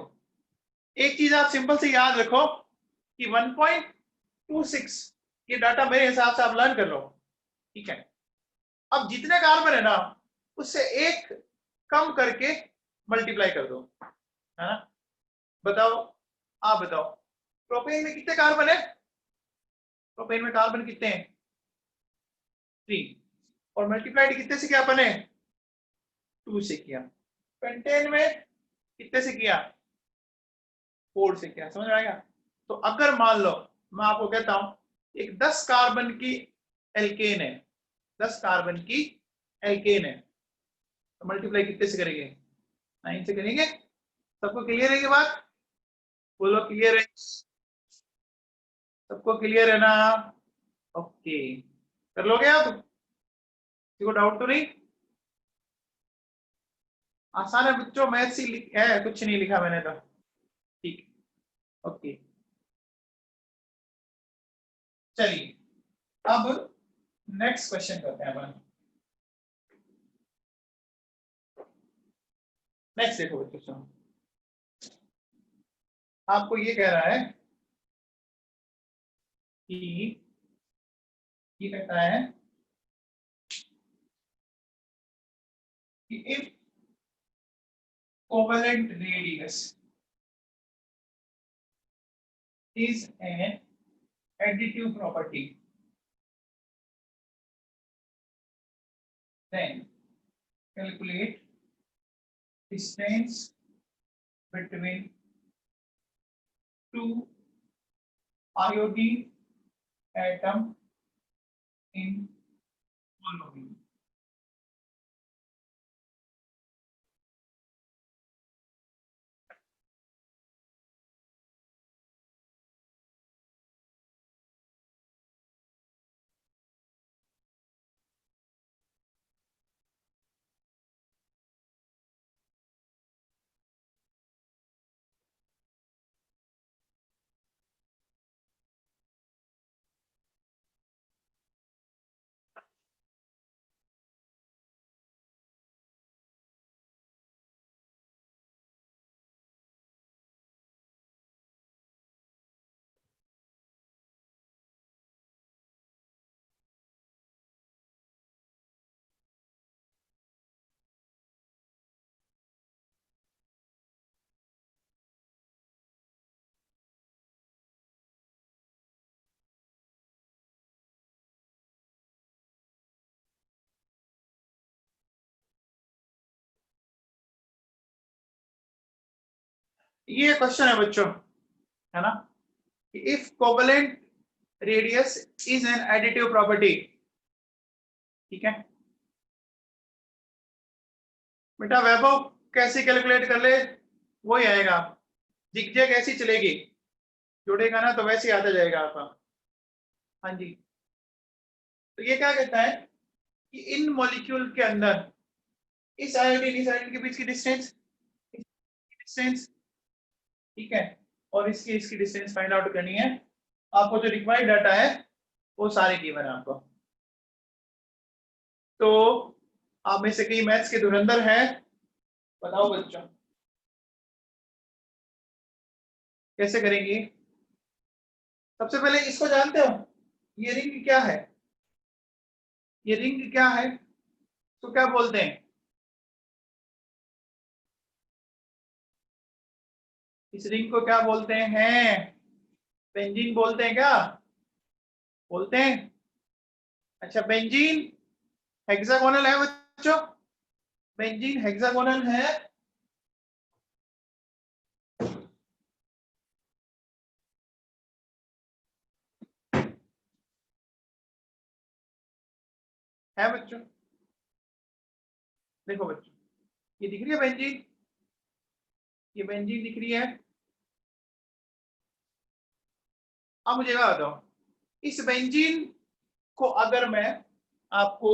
एक चीज आप सिंपल से याद रखो कि 1.26 ये डाटा मेरे हिसाब से आप लर्न कर लो, ठीक है? अब जितने कार्बन है ना, उससे एक कम करके मल्टीप्लाई कर दो, है ना? बताओ, आप बताओ, प्रोपेन में कितने कार्बन है? प्रोपेन में कार्बन कितने हैं? 3। और मल्टीप्लाइड कितने से किया अपने? 2 से किया। पेंटेन में कितने से किया? 4 से किया। समझ में आएगा? तो अगर मान लो मैं आपको कहता हूं एक 10 कार्बन की एल्केन है, 10 कार्बन की एल्केन है, तो मल्टीप्लाई कितने से करेंगे? 9 से करेंगे। सबको क्लियर है ये बात? बोलो क्लियर है? सबको क्लियर है ना? ओके, कर लोगे आप? किसी को डाउट तो नहीं? आसान है बच्चों, मैथ्स ही है, कुछ नहीं लिखा मैंने तो। ठीक, ओके, चलिए अब नेक्स्ट क्वेश्चन करते हैं अपन। नेक्स्ट देखो बच्चों, आपको ये कह रहा है कि ये कहता है कि if covalent radius is an additive property, then calculate distance between two iodine atom in following. ये क्वेश्चन है बच्चों, है ना? If covalent radius is an additive property, ठीक है बेटा? वैभव कैसे कैलकुलेट कर ले? वही आएगा, जिगजैग ऐसी चलेगी, जुड़ेगा ना तो वैसे ही आता जाएगा आपका। हाँ जी, तो ये क्या कहता है कि इन मॉलिक्यूल के अंदर इस आयोडीन के बीच की डिस्टेंस, डिस्टेंस, ठीक है, और इसकी डिस्टेंस फाइंड आउट करनी है। आपको जो रिक्वायर्ड डाटा है वो सारे गिवन है आपको। तो आप में से कई मैथ्स के धुरंधर हैं, बताओ बच्चों कैसे करेंगे? सबसे पहले इसको जानते हो, ये रिंग क्या है? ये रिंग क्या है तो क्या बोलते हैं? इस रिंग को क्या बोलते हैं? बेंजीन बोलते हैं क्या? बोलते हैं। अच्छा, बेंजीन हेक्सागोनल है बच्चों? बेंजीन हेक्सागोनल है बच्चों? देखो बच्चों, ये दिख रही है बेंजीन, ये बेंजीन दिख रही है। अब मुझे क्या बताओ, इस बेंजीन को अगर मैं आपको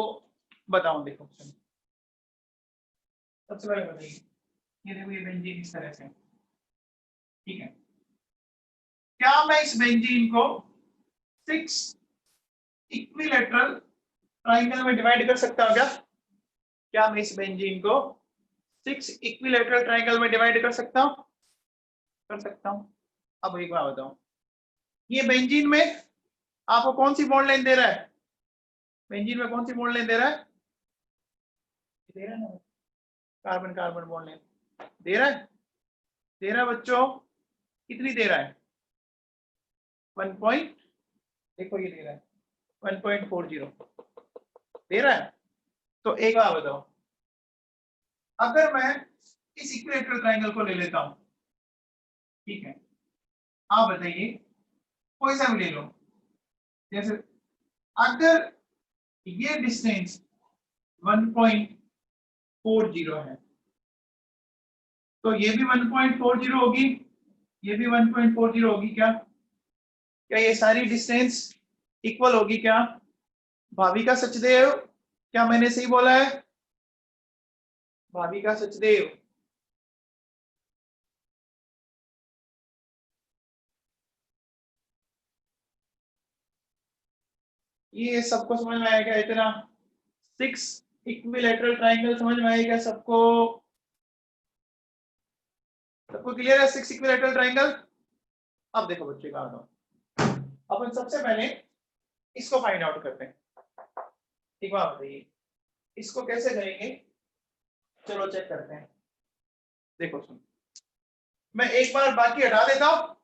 बताऊं, देखो सबसे पहले बताइए, ये देखो ये बेंजीन इस तरह से, ठीक है। क्या मैं इस बेंजीन को 6 इक्विलैटरल ट्राइंगल में डिवाइड कर सकता हूं क्या? क्या मैं इस बेंजीन को 6 इक्विलैटरल ट्राइंगल में डिवाइड कर सकता हूं? कर सकता हूं। अब एक बात बताओ, ये बेंजीन में आपको कौन सी बॉन्ड लाइन दे रहा है? बेंजीन में कौन सी बॉन्ड लाइन दे रहा है? दे रहा है ना, कार्बन कार्बन बॉन्ड लाइन दे रहा है। दे रहा है बच्चों, कितनी दे रहा है? 1 पॉइंट, देखो ये दे रहा है 1.40 दे रहा है। तो एक बात बताओ, अगर मैं इस इक्विलैटरल ट्रायंगल को ले लेता हूं, ठीक है, आप बताइए कोई सा भी ले लो, जैसे अगर ये डिस्टेंस 1.40 है तो ये भी 1.40 होगी, ये भी 1.40 होगी क्या? क्या ये सारी डिस्टेंस इक्वल होगी क्या? भाविका सचदेव, क्या मैंने सही बोला है? भाविका सचदेव, ये सबको समझ में आएगा इतना? 6 इक्विलैटरल ट्रायंगल समझ में आएगा सबको? सबको क्लियर है 6 इक्विलैटरल ट्रायंगल? अब देखो बच्चे का अपन सबसे पहले इसको फाइंड आउट करते हैं। ठीक बात बताइए, इसको कैसे करेंगे? चलो चेक करते हैं। देखो सुन, मैं एक बार बाकी हटा देता हूं,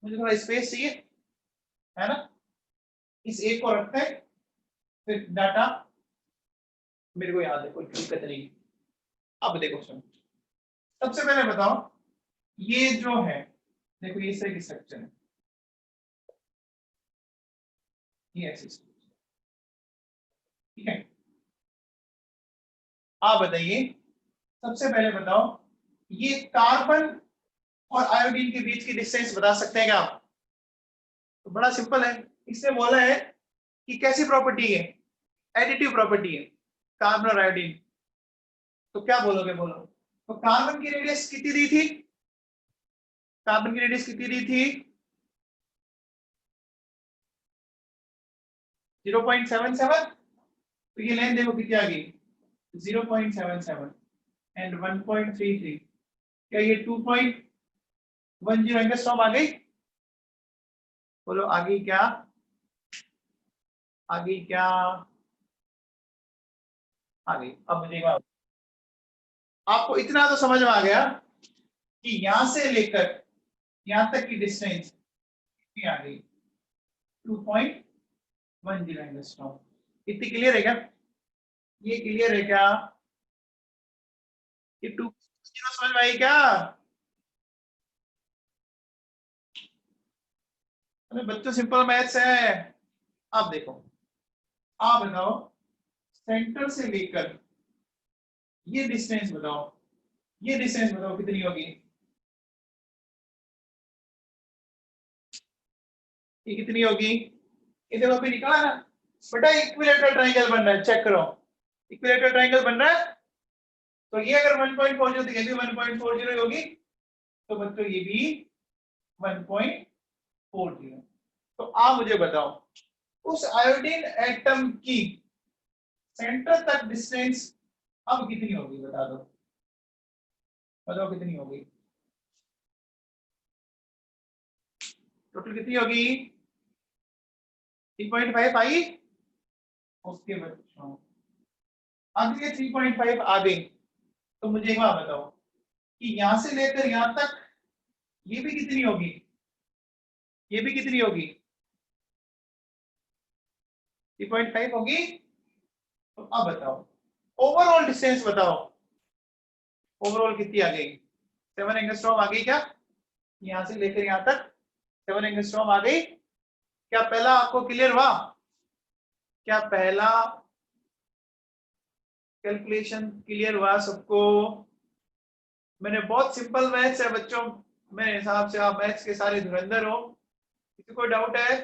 मुझे थोड़ा स्पेस चाहिए, है ना? इस एक को रखते हैं, फिर डाटा मेरे को याद है, कोई दिक्कत नहीं। अब देखो सुन, सबसे पहले बताओ, ये जो है, देखो ये इस तरह की स्ट्रक्चर है, ये ऐसी structure, ठीक है। आप बताइए, सबसे पहले बताओ, ये कार्बन और आयोडीन के बीच की डिस्टेंस बता सकते हैं क्या आप? तो बड़ा सिंपल है, इसने बोला है कि कैसी प्रॉपर्टी है? एडिटिव प्रॉपर्टी है कार्बन और आयोडीन। तो क्या बोलोगे, बोलो। तो कार्बन की रेडियस कितनी दी थी? कार्बन की रेडियस कितनी दी थी? 0.77। तो ये लेंथ देखो कितनी आ गई, 0.77 एंड 1.33। क्या ये 2.10 एंगस्ट्रॉम आ गई? बोलो आ गई क्या? आ गई क्या? आ गई। अब मुझे एक बात, आपको इतना तो समझ में आ गया कि यहां से लेकर यहां तक की डिस्टेंस कितनी आ गई? 2.10 एंगस्ट्रॉम। इतनी क्लियर है क्या? ये क्लियर है क्या? ये 2.0 समझ में आई क्या? अरे बच्चों सिंपल मैथ्स है। आप देखो, आप बताओ, सेंटर से लेकर ये डिस्टेंस बताओ, ये डिस्टेंस बताओ कितनी होगी? ये कितनी होगी? ये देखो अभी निकाला ना बेटा, इक्विलैटरल ट्रायंगल बन रहा है, चेक करो। इक्विलैटरल ट्रायंगल बन रहा है, तो ये अगर 1.40 तो ये भी 1.40 होगी, तो बच्चों ये भी 1.40। तो आप मुझे बताओ, उस आयोडीन एटम की सेंटर तक डिस्टेंस अब कितनी होगी? बता दो, बताओ कितनी होगी? टोटल कितनी होगी? 3.5 आई? उसके बच्चों अगर ये 3.5 आ गई, तो मुझे एक बात बताओ कि यहां से लेकर यहां तक ये भी कितनी होगी, ये भी कितनी होगी, 3.5 होगी। तो अब बताओ ओवरऑल डिस्टेंस बताओ, ओवरऑल कितनी आ गई, 7 एंगस्ट्रॉम आ गई क्या, यहां से लेकर यहां तक 7 एंगस्ट्रॉम आ गई। क्या पहला आपको क्लियर हुआ, क्या पहला कैलकुलेशन क्लियर हुआ सबको। मैंने बहुत सिंपल मैथ्स है बच्चों, मेरे हिसाब से आप मैथ्स के सारे धुरंधर हो। किसी को डाउट है,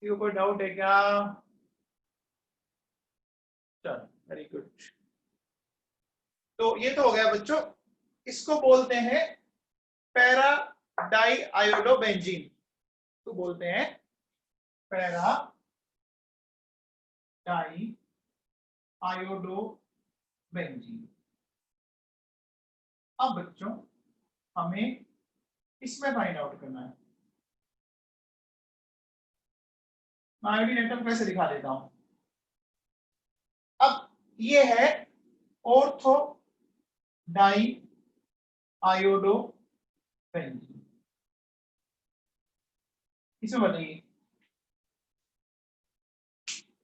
किसी को कोई डाउट है क्या, चलो वेरी गुड। तो ये तो हो गया बच्चों, इसको बोलते हैं पैरा डाई आयोडोबेंजीन, तो बोलते हैं पैरा डाई आयोडोबेंजीन। अब बच्चों हमें इसमें फाइंड आउट करना है, मैं आयोडीन एटम कैसे दिखा देता हूं। अब ये है ऑर्थो डाई आयोडोबेंजीन, इसमें बताइए,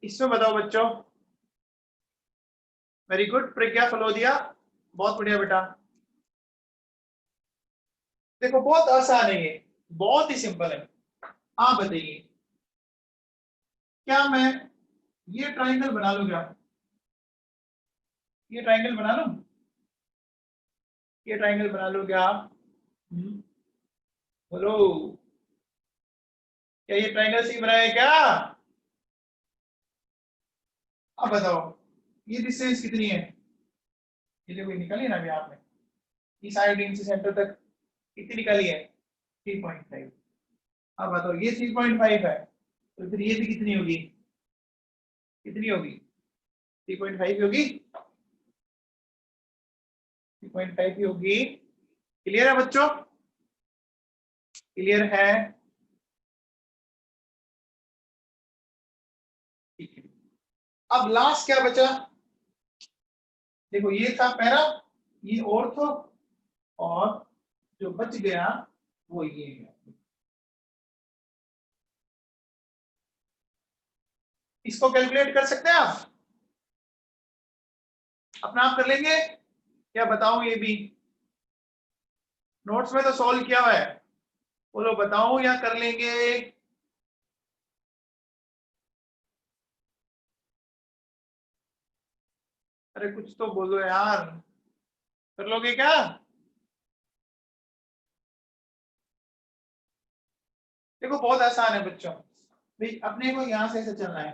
इसमें बताओ बच्चों। वेरी गुड प्रज्ञा फलोदिया, बहुत बढ़िया बेटा। देखो बहुत आसान है ये, बहुत ही सिंपल है। आप बताइए क्या मैं ये ट्राइंगल बना लूं क्या, ये ट्राइंगल बना लूं, ये ट्राइंगल बना लूं क्या, बोलो क्या ये ट्राइंगल सी बनाया क्या। अब बताओ ये डिस्टेंस कितनी है, ये देखो निकली ना अभी आपने, इस आयोडीन से सेंटर तक कितनी निकली है, 3.5। अब बताओ ये 3.5 है, तो फिर ये भी कितनी होगी, कितनी होगी, 3.5 होगी, 3.5 होगी। क्लियर है बच्चों, क्लियर है, ठीक है। अब लास्ट क्या बचा, देखो ये था पैरा, ये ऑर्थो, और जो बच गया वो ये है। इसको कैलकुलेट कर सकते हैं आप, अपना आप कर लेंगे, क्या बताऊं ये भी, नोट्स में तो सॉल्व किया हुआ है, बोलो बताऊं या कर लेंगे। अरे कुछ तो बोलो यार, कर लोगे क्या, देखो बहुत आसान है बच्चों, भाई अपने को यहां से ऐसे चलना है,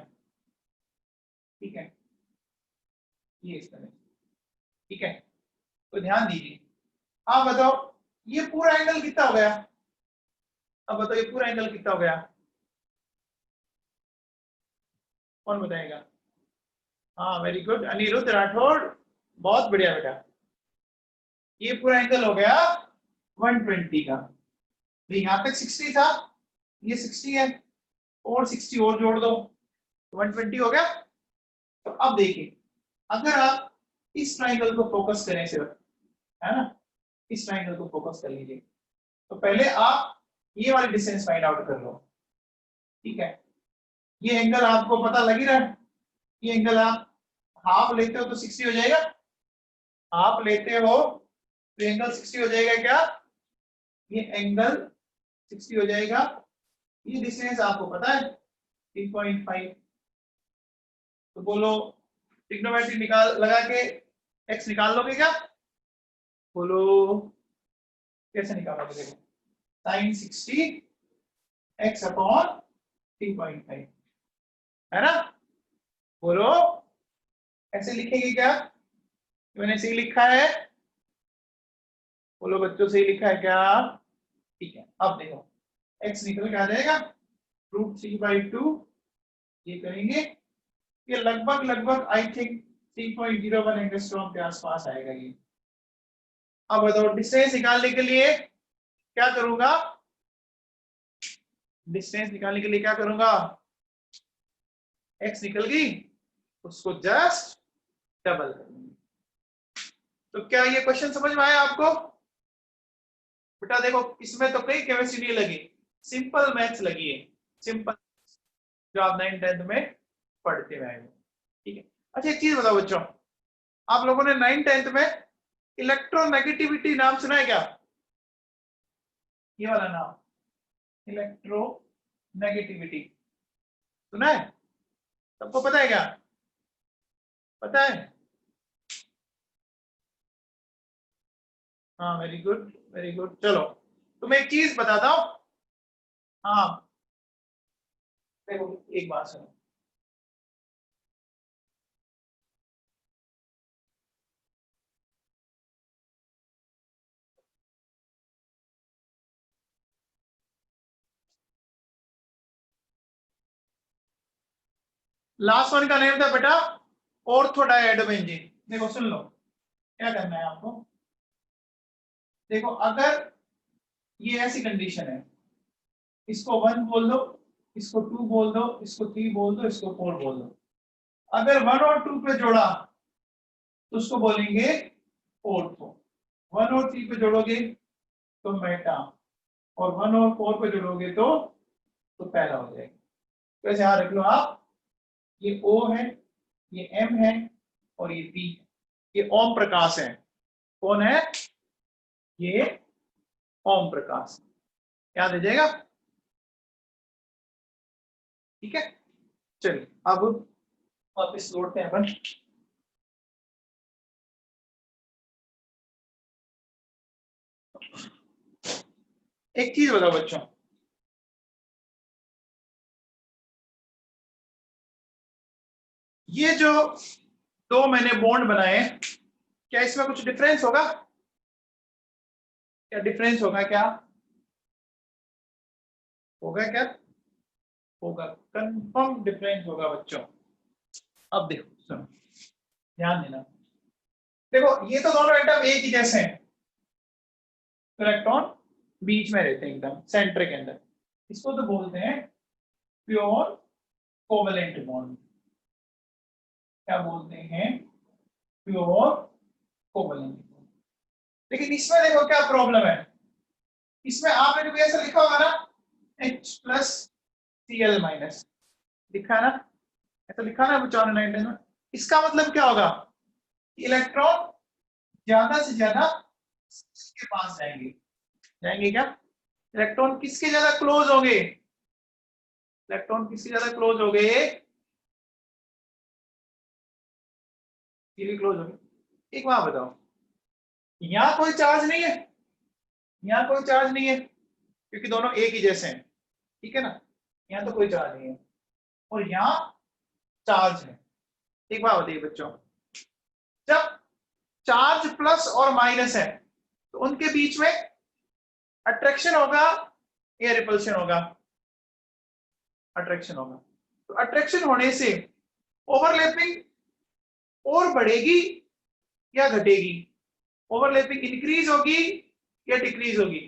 ठीक है, ये इस तरह, ठीक है, तो ध्यान दीजिए। आप बताओ ये पूरा एंगल कितना हो गया, अब बताओ ये पूरा एंगल कितना हो गया, कौन बताएगा। हाँ वेरी गुड अनिरुद्ध राठौड़, बहुत बढ़िया बेटा। ये पूरा एंगल हो गया 120 का, तो यहाँ तक 60 था, ये 60 है, और 60 और जोड़ दो, 120 हो गया। तो अब देखिए अगर आप इस ट्राइंगल को फोकस करें सिर्फ, है ना, इस ट्राइंगल को फोकस कर लीजिए, तो पहले आप ये वाली डिस्टेंस फाइंड आउट कर लो, ठीक है। ये एंगल आपको पता लग ही रहा है, ये एंगल आप हाफ लेते हो तो 60 हो जाएगा, हाफ लेते हो तो एंगल 60 हो जाएगा क्या, ये एंगल 60 हो जाएगा। ये डिस्टेंस आपको पता है 3.5, तो बोलो ट्रिग्नोमेट्री निकाल लगा के x निकाल लोगे क्या, बोलो कैसे निकालोगे, देखो sin 60 x अपॉन 3.5, है ना, बोलो ऐसे लिखेंगे क्या, मैंने सही लिखा है, बोलो बच्चों सही लिखा है क्या, ठीक है। अब देखो x निकल के आ जाएगा √3/2, ये करेंगे, ये लगभग लगभग आई थिंक 3.01 एंगस्ट्रॉम के आसपास आएगा ये। अब बताओ डिस्टेंस निकालने के लिए क्या करूंगा, डिस्टेंस निकालने के लिए क्या करूंगा, x निकल गई, उसको जस्ट डबल कर लूंगी। तो क्या ये क्वेश्चन समझ में आया आपको, बेटा देखो इसमें तो कई केमिस्ट्री नहीं लगी, सिंपल मैथ्स लगी है, सिंपल जो आप 9th 10th में पढ़ते हुए आए। ठीक है, अच्छा एक चीज बताओ बच्चों, आप लोगों ने 9th 10th में इलेक्ट्रोनेगेटिविटी नाम सुना है क्या? ये वाला नाम इलेक्ट्रोनेगेटिविटी सुना है? सबको पता है क्या? पता है? हाँ वेरी गुड वेरी गुड। चलो तुम्हें एक चीज बताता हूं। हाँ देखो एक बात सुनो, लास्ट वन का नेम था बेटा ऑर्थोडाइएडोबेंजीन। देखो सुन लो क्या करना है आपको। देखो अगर ये ऐसी कंडीशन है, इसको 1 बोल दो, इसको 2 बोल दो, इसको 3 बोल दो, इसको 4 बोल दो। अगर 1 और 2 पे जोड़ा तो उसको बोलेंगे ऑर्थो, 1 और 3 पे जोड़ोगे तो मेटा, और 1 और 4 पे जोड़ोगे तो पैरा हो जाएगा। तो ऐसे यहाँ रख लो आप, ये O है, ये M है और ये P है, ये ओम प्रकाश है। कौन है? ये ओम प्रकाश। याद आ जाएगा? ठीक है, चलिए अब वापस लौटते हैं अपन। एक चीज बताओ बच्चों, ये जो दो मैंने बॉन्ड बनाए, क्या इसमें कुछ डिफरेंस होगा? क्या डिफरेंस होगा? क्या होगा? क्या होगा? कंफर्म डिफरेंस होगा बच्चों। अब देखो सुनो, ध्यान देना। देखो ये तो दोनों एटम एक ही जैसे हैं, इलेक्ट्रॉन बीच में रहते हैं एकदम सेंटर के अंदर, इसको तो बोलते हैं प्योर कोवेलेंट बॉन्ड। क्या बोलते हैं? Pure covalent bond. लेकिन इसमें देखो क्या प्रॉब्लम है, इसमें आपने कभी ऐसा लिखा होगा ना H प्लस Cl माइनस, लिखा है ना? ऐसा लिखा ना बच्चों ने 9th में। इसका मतलब क्या होगा? इलेक्ट्रॉन ज्यादा से ज्यादा के पास जाएंगे, जाएंगे क्या? इलेक्ट्रॉन किसके ज्यादा क्लोज होंगे? इलेक्ट्रॉन किसके ज्यादा क्लोज हो गए? क्लोज हो गए। एक बात बताओ, यहाँ कोई चार्ज नहीं है, यहाँ कोई चार्ज नहीं है क्योंकि दोनों एक ही जैसे हैं, ठीक है ना? यहाँ तो कोई चार्ज नहीं है और यहाँ चार्ज है। एक बात बताइए बच्चों, जब चार्ज प्लस और माइनस है तो उनके बीच में अट्रैक्शन होगा या रिपल्शन होगा? अट्रैक्शन होगा। तो अट्रैक्शन होने से ओवरलैपिंग और बढ़ेगी या घटेगी? ओवरलैपिंग इंक्रीज होगी या डिक्रीज होगी?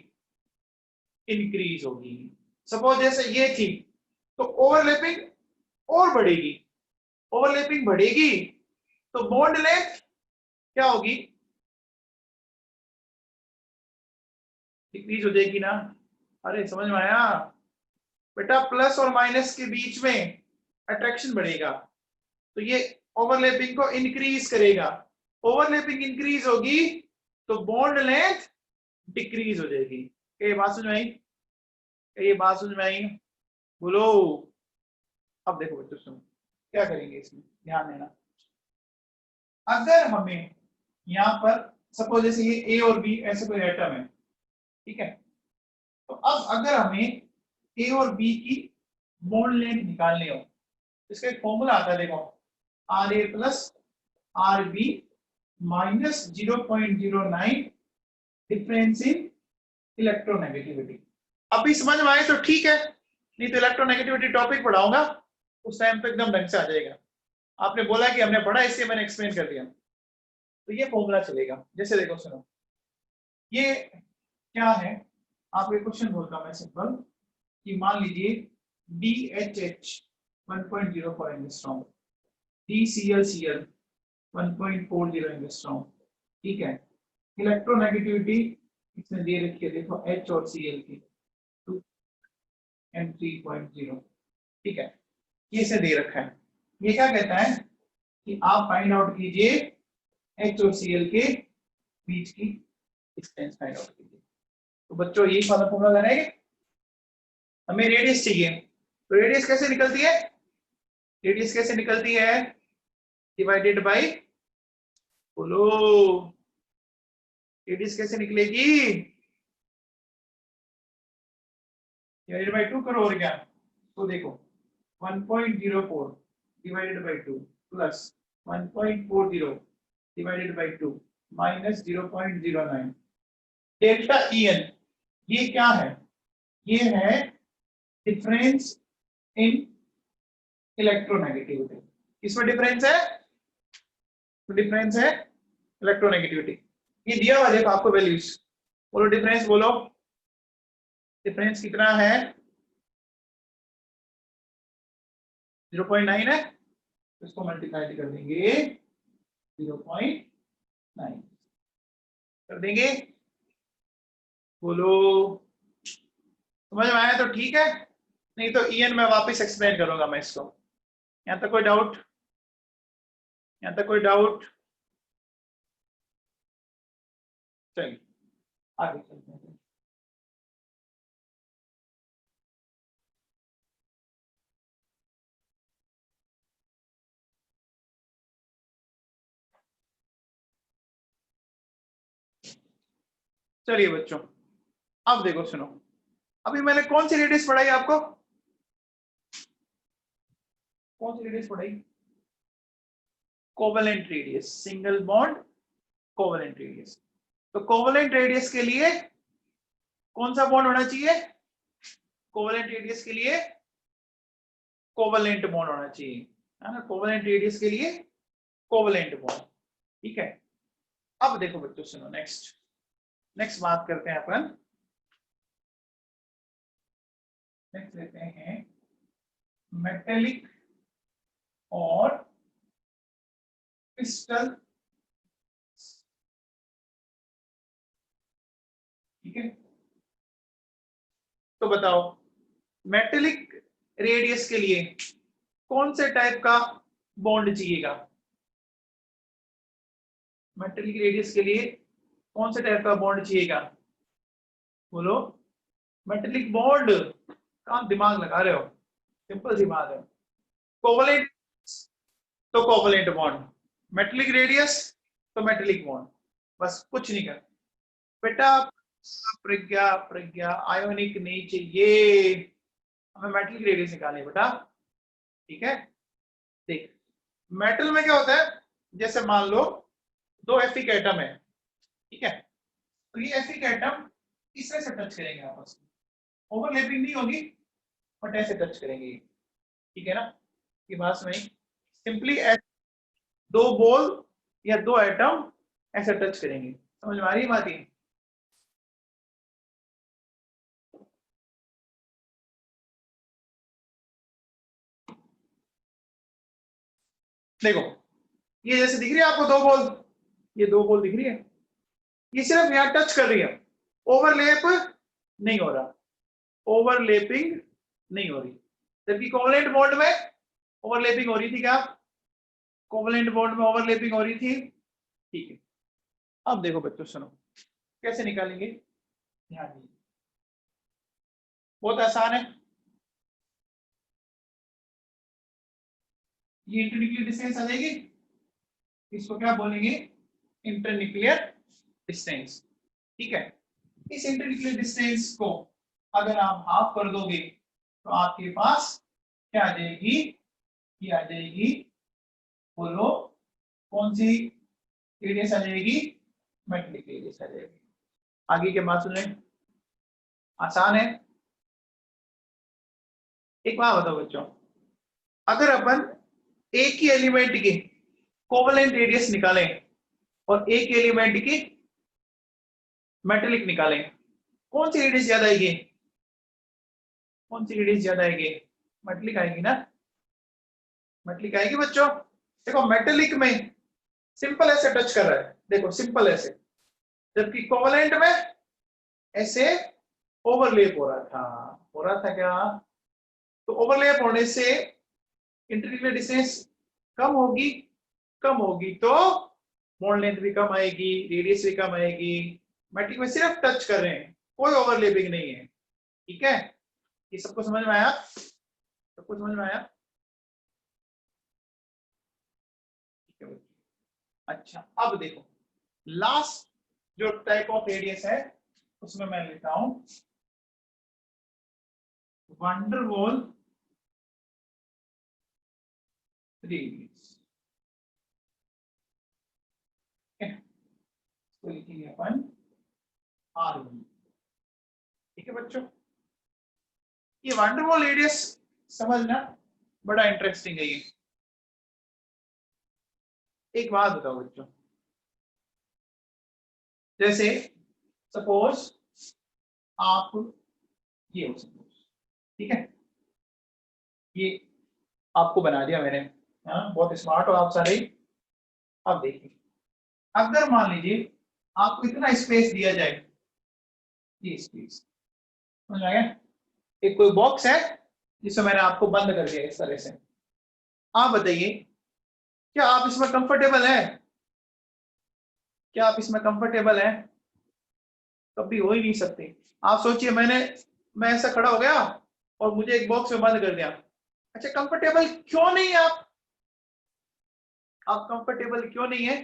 इंक्रीज होगी। सपोज जैसे ये थी तो ओवरलैपिंग और बढ़ेगी, ओवरलैपिंग बढ़ेगी तो बॉन्ड लेंथ क्या होगी? डिक्रीज हो जाएगी ना? अरे समझ में आया बेटा? प्लस और माइनस के बीच में अट्रैक्शन बढ़ेगा तो ये ओवरलैपिंग को इंक्रीज करेगा, ओवरलैपिंग इंक्रीज होगी तो बॉन्ड लेंथ डिक्रीज हो जाएगी। ये बात समझ में आई? ये बात समझ में आई? बोलो। अब देखो बच्चों सुनो क्या करेंगे इसमें, ध्यान देना। अगर हमें यहाँ पर सपोज जैसे ये ए और बी ऐसे कोई एटम है, ठीक है? तो अब अगर हमें ए और बी की बॉन्ड लेंथ निकालनी हो, इसका एक फॉर्मूला आता है, देखो R A plus R B minus 0.09 difference in electronegativity. अभी समझ में आए तो ठीक है, नहीं तो इलेक्ट्रोनेगेटिविटी टॉपिक पढ़ाऊंगा उस टाइम पे एकदम ढंग से आ जाएगा। आपने बोला कि हमने पढ़ा इसलिए मैंने एक्सप्लेन कर दिया, तो ये फॉर्मूला चलेगा। जैसे देखो सुनो, ये क्या है, आपको क्वेश्चन बोलता हूं मैं सिंपल, कि मान लीजिए DHH 1.04 एंगस्ट्रॉम, DClCl 1.40 एंगस्ट्रॉम, ठीक है? इलेक्ट्रोनेगेटिविटी इसमें दे रखी है देखो H और Cl की 2 and 3.0, ठीक है, ये इसे दे रखा है। ये क्या कहता है कि आप फाइंड आउट कीजिए H और Cl के बीच की डिस्टेंस फाइंड आउट कीजिए। तो बच्चों यही वाला फॉर्मूला लगाएंगे, हमें रेडियस चाहिए, तो रेडियस कैसे निकलती है, रेडियस कैसे निकलती है, डिवाइडेड बाय, बोलो रेडियस कैसे निकलेगी, डिवाइडेड बाय 2 करो और क्या, तो देखो 1.04 divided by 2 plus 1.40 divided by 2 minus 0.09 delta En, ये क्या है, ये है डिफरेंस इन इलेक्ट्रोनेगेटिविटी। इसमें डिफरेंस है, तो डिफरेंस है इलेक्ट्रोनेगेटिविटी। ये दिया हुआ देखो आपको वैल्यूज, बोलो डिफरेंस, बोलो डिफरेंस कितना है, 0.9 है, तो इसको मल्टीप्लाई कर देंगे 0.9 कर देंगे, बोलो समझ में आया तो ठीक है, नहीं तो En मैं वापस एक्सप्लेन करूंगा मैं इसको। यहां तक कोई डाउट, यहां तक कोई डाउट, चलिए आगे चलते हैं। चलिए बच्चों, अब देखो सुनो, अभी मैंने कौन सी रेडियस पढ़ाई आपको, कौन सी रेडियस पढ़ाई, covalent radius, single bond covalent radius. तो कोवेलेंट रेडियस के लिए कौन सा बॉन्ड होना चाहिए, कोवेलेंट रेडियस के लिए कोवेलेंट बॉन्ड होना चाहिए, है ना, कोवेलेंट रेडियस के लिए कोवेलेंट बॉन्ड, ठीक है। अब देखो बच्चों सुनो, नेक्स्ट नेक्स्ट बात करते हैं अपन, नेक्स्ट लेते हैं मेटेलिक और क्रिस्टल, ठीक है। तो बताओ मेटेलिक रेडियस के लिए कौन से टाइप का बॉन्ड चाहिएगा, मेटेलिक रेडियस के लिए कौन से टाइप का बॉन्ड चाहिएगा, बोलो मेटेलिक बॉन्ड, कहाँ दिमाग लगा रहे हो, सिंपल सी बात है, कोवेलेंट तो कोवेलेंट बॉन्ड, मेटेलिक रेडियस तो मेटेलिक बॉन्ड, बस कुछ नहीं कर बेटा। प्रज्ञा प्रज्ञा आयोनिक नहीं चाहिए, हमें मेटेलिक रेडियस निकालनी बेटा, ठीक है। देख मेटल में क्या होता है, जैसे मान लो दो एफिक एटम है, ठीक है, तो ये एफिक एटम इस तरह से टच करेंगे आपस में, ओवरलैपिंग नहीं होगी बट ऐसे टच करेंगे, ठीक है ना, ये बात समझ, सिंपली दो बॉल या दो एटम ऐसे टच करेंगे, समझ में आ रही बात, ये देखो ये जैसे दिख रही है आपको दो बॉल, ये दो बॉल दिख रही है, ये सिर्फ यहां टच कर रही है, ओवरलैप नहीं हो रहा, ओवरलैपिंग नहीं हो रही, जबकि कोवेलेंट बॉन्ड में ओवरलैपिंग हो रही थी क्या, कोवेलेंट बॉन्ड में ओवरलैपिंग हो रही थी, ठीक है। अब देखो बच्चों सुनो कैसे निकालेंगे, ध्यान दीजिए, बहुत आसान है, ये इंटरन्यूक्लियर डिस्टेंस आ जाएगी, इसको क्या बोलेंगे, इंटरन्यूक्लियर डिस्टेंस, ठीक है। इस इंटरन्यूक्लियर डिस्टेंस को अगर आप हाफ कर दोगे तो आपके पास क्या आ जाएगी, ये आ जाएगी, बोलो कौन सी रेडियस आ जाएगी, मेटेलिक रेडियस आ जाएगी। आगे के बात सुने, आसान है। एक बात बताओ बच्चों, अगर अपन एक ही एलिमेंट की कोवेलेंट रेडियस निकालें और एक एलिमेंट की मेटेलिक निकालें, कौन सी रेडियस ज्यादा आएगी, कौन सी रेडियस ज्यादा आएगी, मेटेलिक आएगी ना, मेटेलिक आएगी बच्चों। देखो मेटेलिक में सिंपल ऐसे टच कर रहा है, देखो सिंपल ऐसे, जबकि कोवेलेंट में ऐसे ओवरलेप हो रहा था क्या? तो ओवरलेप होने से इंटरक्रिटिकल डिस्टेंस कम होगी तो मोड लेंथ भी कम आएगी, रेडियस भी कम आएगी। मैट्रिक में सिर्फ टच कर रहे हैं, कोई ओवरलेपिंग नहीं है। ठीक है, ये सबको समझ में आया? सबको समझ में आया? ठीक है। अच्छा, अब देखो लास्ट जो टाइप ऑफ रेडियस है उसमें मैं लेता हूं वंडरवॉल रेडियस। तो लिखेंगे अपन R1। ठीक है बच्चों, ये वंडरवॉल रेडियस समझना बड़ा इंटरेस्टिंग है। ये एक बात बताओ बच्चों, जैसे सपोज आप ये हो सपोज, ठीक है, ये आपको बना दिया मैंने, हाँ बहुत स्मार्ट हो आप सारे। अब देखिए, अगर मान लीजिए आपको इतना स्पेस दिया जाए, ये स्पेस समझ में आ गया? एक कोई बॉक्स है जिसमें मैंने आपको बंद कर दिया इस तरह से। आप बताइए, क्या आप इसमें कंफर्टेबल है? क्या आप इसमें कंफर्टेबल हैं? कभी हो ही नहीं सकते। आप सोचिए, मैं ऐसा खड़ा हो गया और मुझे एक बॉक्स में बंद कर दिया। अच्छा, कंफर्टेबल क्यों नहीं है आप कंफर्टेबल क्यों नहीं है?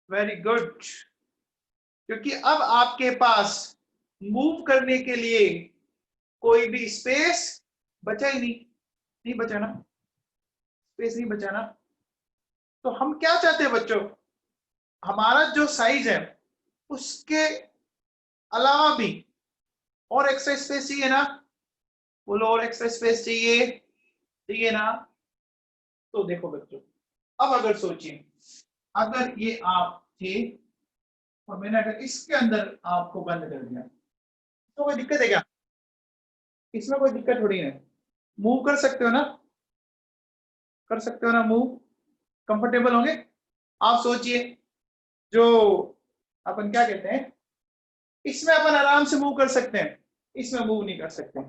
वेरी गुड, क्योंकि अब आपके पास मूव करने के लिए कोई भी स्पेस बचा ही नहीं बचा ना, स्पेस नहीं बचा ना। तो हम क्या चाहते हैं बच्चों, हमारा जो साइज है उसके अलावा भी और एक्स्ट्रा स्पेस चाहिए ना? बोलो, और एक्स्ट्रा स्पेस चाहिए ना? तो देखो बच्चों, अब अगर सोचिए, अगर ये आप थे और मैंने अगर इसके अंदर आपको बंद कर दिया तो कोई दिक्कत है क्या? इसमें कोई दिक्कत थोड़ी है, मूव कर सकते हो ना? कर सकते हो ना मूव? कंफर्टेबल होंगे? आप सोचिए, जो अपन क्या कहते हैं, इसमें अपन आराम से मूव कर सकते हैं, इसमें मूव नहीं कर सकते।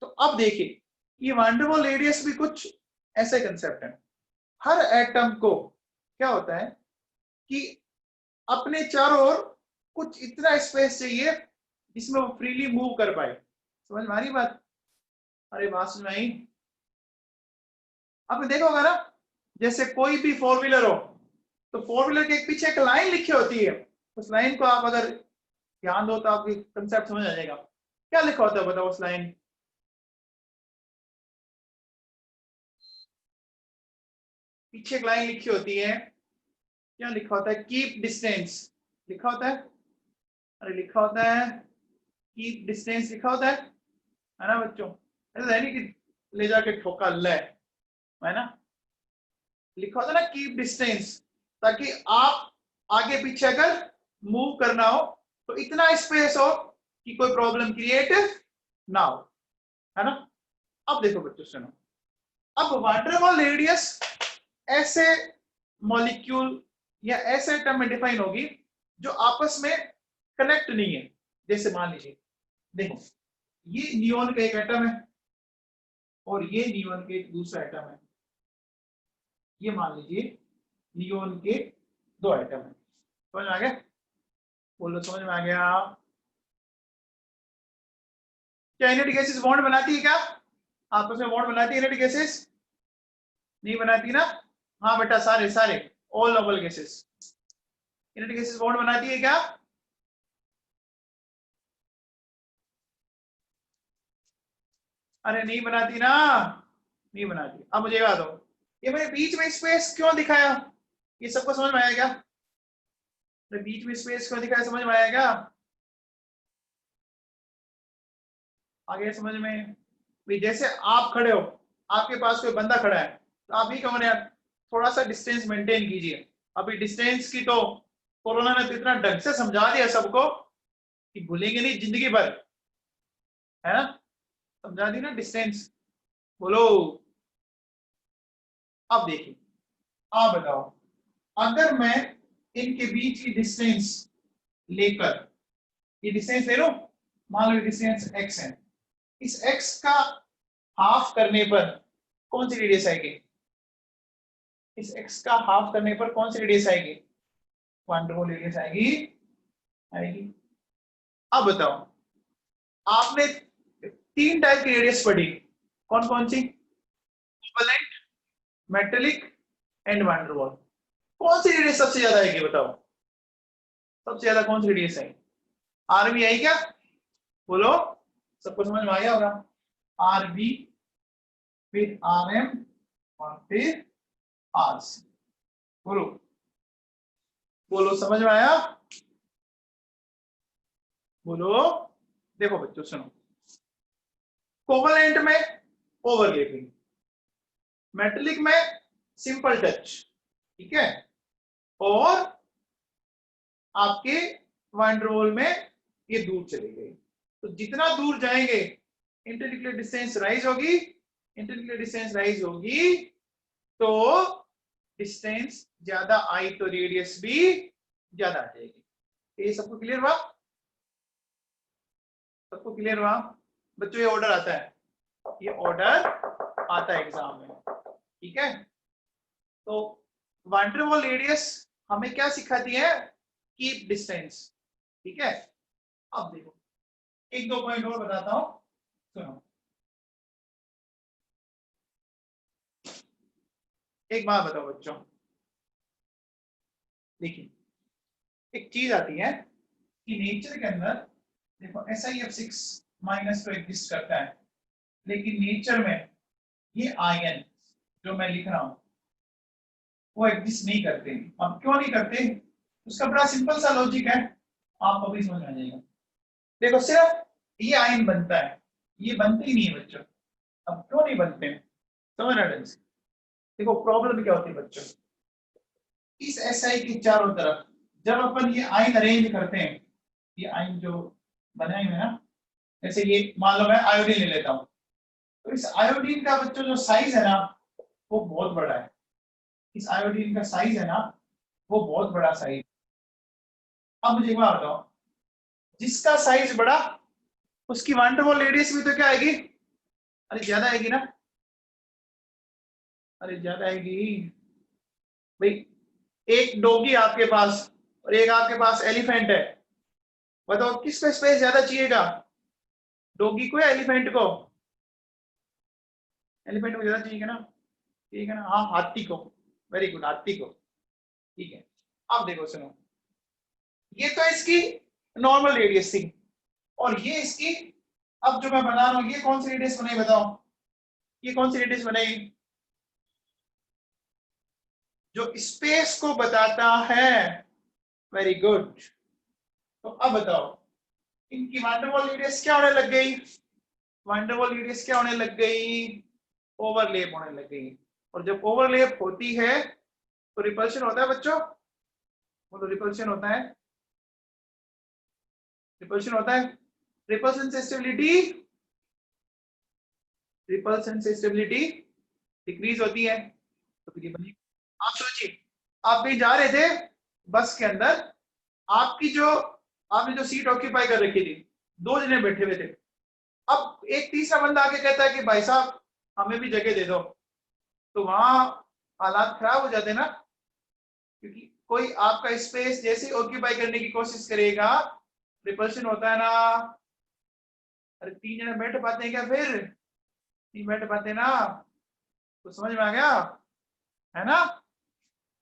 तो अब देखिए, ये वंडरवॉल रेडियस भी कुछ ऐसे कंसेप्ट है। हर एटम को क्या होता है कि अपने चारों ओर कुछ इतना स्पेस चाहिए जिसमें वो फ्रीली मूव कर पाए। समझ में आ रही बात? अरे बात सुन आई? आपने देखा होगा ना, जैसे कोई भी फोर व्हीलर हो तो फोर व्हीलर के पीछे एक लाइन लिखी होती है। उस लाइन को आप अगर ध्यान दो तो आपको कंसेप्ट समझ आ जाएगा। क्या लिखा होता है बताओ उस लाइन? पीछे एक लाइन लिखी होती है, क्या लिखा होता है? कीप डिस्टेंस लिखा होता है। अरे लिखा होता है कीप डिस्टेंस लिखा होता है ना बच्चों? ऐसा है नहीं कि ले जाके ठोका ले, है ना? लिखा होता है ना कीप डिस्टेंस, ताकि आप आगे पीछे अगर मूव करना हो तो इतना स्पेस हो कि कोई प्रॉब्लम क्रिएट ना हो, है ना? अब देखो बच्चों सुनो, अब वंडरवॉल रेडियस ऐसे मॉलिक्यूल या ऐसे एटम में डिफाइन होगी जो आपस में कनेक्ट नहीं है। जैसे मान लीजिए, देखो ये नियोन का एक एटम है और ये नियोन के एक दूसरा एटम है। ये मान लीजिए नियोन के दो एटम है। समझ में आ गया? बोलो समझ में आ गया? क्या इनर्ट गैसेस बॉन्ड बनाती है क्या? आपस में बॉन्ड बनाती है इनर्ट गैसेस? नहीं बनाती ना? हाँ बेटा, सारे सारे all noble gases inert gases bond बनाती है क्या? अरे नहीं बनाती ना, नहीं बनाती। अब मुझे याद हो, ये मैंने बीच में स्पेस क्यों दिखाया? ये सबको समझ में आया क्या? बीच में स्पेस क्यों दिखाया, समझ में आया क्या? आगे समझ में? भी जैसे आप खड़े हो, आपके पास कोई बंदा खड़ा है तो आप ही कहो यार थोड़ा सा डिस्टेंस मेंटेन कीजिए। अभी डिस्टेंस की तो कोरोना ने तो इतना ढंग से समझा दिया सबको कि भूलेंगे नहीं जिंदगी भर, है ना? समझा दी ना डिस्टेंस। बोलो, अब देखिए, आप बताओ, अगर मैं इनके बीच की डिस्टेंस लेकर ये डिस्टेंस ले लो, मान लो डिस्टेंस x है, इस x का हाफ करने पर कौन सी रेडियस आएगी? इस x का हाफ करने पर कौन सी रेडियस आएगी? वंडरवॉल रेडियस आएगी। अब बताओ, आपने 3 टाइप की रेडियस पढ़ी, कौन कौन सी? Covalent, metallic and van der Waals. कौन सी रेडियस सबसे ज्यादा आएगी बताओ? सबसे ज्यादा कौन सी रेडियस आएगी? आरबी आई क्या? बोलो, सबको समझ में आ गया होगा। आरबी, फिर आरएम और फिर आरसी। बोलो बोलो, समझ में आया? बोलो। देखो बच्चों सुनो, कोवलेंट में ओवरलैपिंग, मेटेलिक में सिंपल टच, ठीक है, और आपके वंडरवॉल में ये दूर चली गई। तो जितना दूर जाएंगे इंटरन्यूक्लियर डिस्टेंस राइज होगी, इंटरन्यूक्लियर डिस्टेंस राइज होगी तो डिस्टेंस ज्यादा आई तो रेडियस भी ज्यादा आ जाएगी। ये सबको क्लियर हुआ? सबको क्लियर हुआ बच्चों? ये ऑर्डर आता है, ये ऑर्डर आता है एग्जाम में, ठीक है। तो वंडरवॉल रेडियस हमें क्या सिखाती है? कीप डिस्टेंस, ठीक है। अब देखो एक दो पॉइंट और बताता हूं, सुनो। एक बात बताओ बच्चों, देखिए एक चीज आती है कि नेचर के अंदर देखो SiF6 माइनस तो एग्जिस्ट करता है, लेकिन नेचर में ये आयन जो मैं लिख रहा हूं वो एग्जिस्ट नहीं करते। अब क्यों नहीं करते? उसका बड़ा सिंपल सा लॉजिक है, आपको भी समझ में आ जाएगा। देखो सिर्फ ये आयन बनता है, ये बनते ही नहीं है बच्चों। अब क्यों नहीं बनते? समझना ढंग से। देखो प्रॉब्लम क्या होती है बच्चों, इस Si के चारों तरफ जब अपन ये आयन अरेंज करते हैं, ये आयन जो बनाए हुए हैं ना, जैसे ये मान लो मैं आयोडीन ले लेता हूं, तो इस आयोडीन का बच्चों जो साइज है ना वो बहुत बड़ा है। इस आयोडीन का साइज है ना वो बहुत बड़ा साइज। अब मुझे एक बात बताओ, जिसका साइज बड़ा उसकी वंडरवॉल रेडियस भी तो क्या आएगी? अरे ज्यादा आएगी ना, अरे ज्यादा आएगी भाई। एक डॉगी आपके पास और एक आपके पास एलिफेंट है, बताओ किसको स्पेस ज्यादा चाहिएगा? डॉगी को या एलिफेंट को? एलिफेंट को ज्यादा चाहिए ना, ठीक है ना। हाँ हाथी को, वेरी गुड, हाथी को, ठीक है। अब देखो सुनो, ये तो इसकी नॉर्मल रेडियस थी और ये इसकी, अब जो मैं बना रहा हूं ये कौन सी रेडियस बनाई बताओ? ये कौन सी रेडियस बनाई जो स्पेस को बताता है? Very good. तो अब बताओ इनकी वंडरवॉल रेडियस क्या होने लग गई? वंडरवॉल रेडियस क्या होने लग गई? ओवरलैप होने लग गई। और जब ओवरलैप होती है तो रिपल्शन होता है बच्चों, वो तो रिपल्शन होता है, रिपल्शन होता है। रिपल्शन से स्टेबिलिटी, रिपल्शन से स्टेबिलिटी डिक्रीज होती है। तो फिर ये बनी, आप सोचिए आप कहीं जा रहे थे बस के अंदर, आपकी जो आपने जो सीट ऑक्यूपाई कर रखी थी, 2 जने बैठे हुए थे, अब एक तीसरा बंदा आके कहता है कि भाई साहब हमें भी जगह दे दो, तो वहां हालात खराब हो जाते ना, क्योंकि कोई आपका स्पेस जैसे ऑक्यूपाई करने की कोशिश करेगा रिपल्शन होता है ना। अरे 3 जने बैठ पाते हैं क्या? फिर नहीं बैठ पाते ना। तो समझ में आ गया है ना?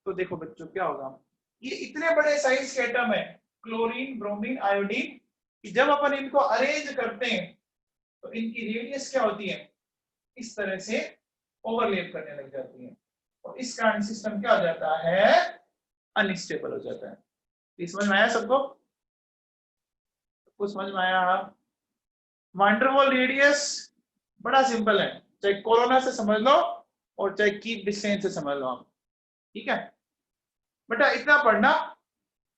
तो देखो बच्चों क्या होगा, ये इतने बड़े साइज के एटम है क्लोरीन, ब्रोमीन, आयोडीन, कि जब अपन इनको अरेंज करते हैं तो इनकी रेडियस क्या होती है? इस तरह से ओवरलैप करने लग जाती है और इस कारण सिस्टम क्या हो जाता है? अनस्टेबल हो जाता है। समझ में आया सबको? सबको समझ में आया? वंडरवॉल रेडियस बड़ा सिंपल है, चाहे कोरोना से समझ लो और चाहे कीप डिस्टेंस से समझ लो आप, ठीक है। बेटा इतना पढ़ना,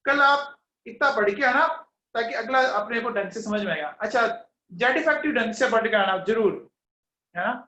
कल आप इतना पढ़ के आना ताकि अगला अपने को ढंग से समझ में आएगा। अच्छा जेड इफेक्टिव ढंग से पढ़ के आना जरूर, है ना।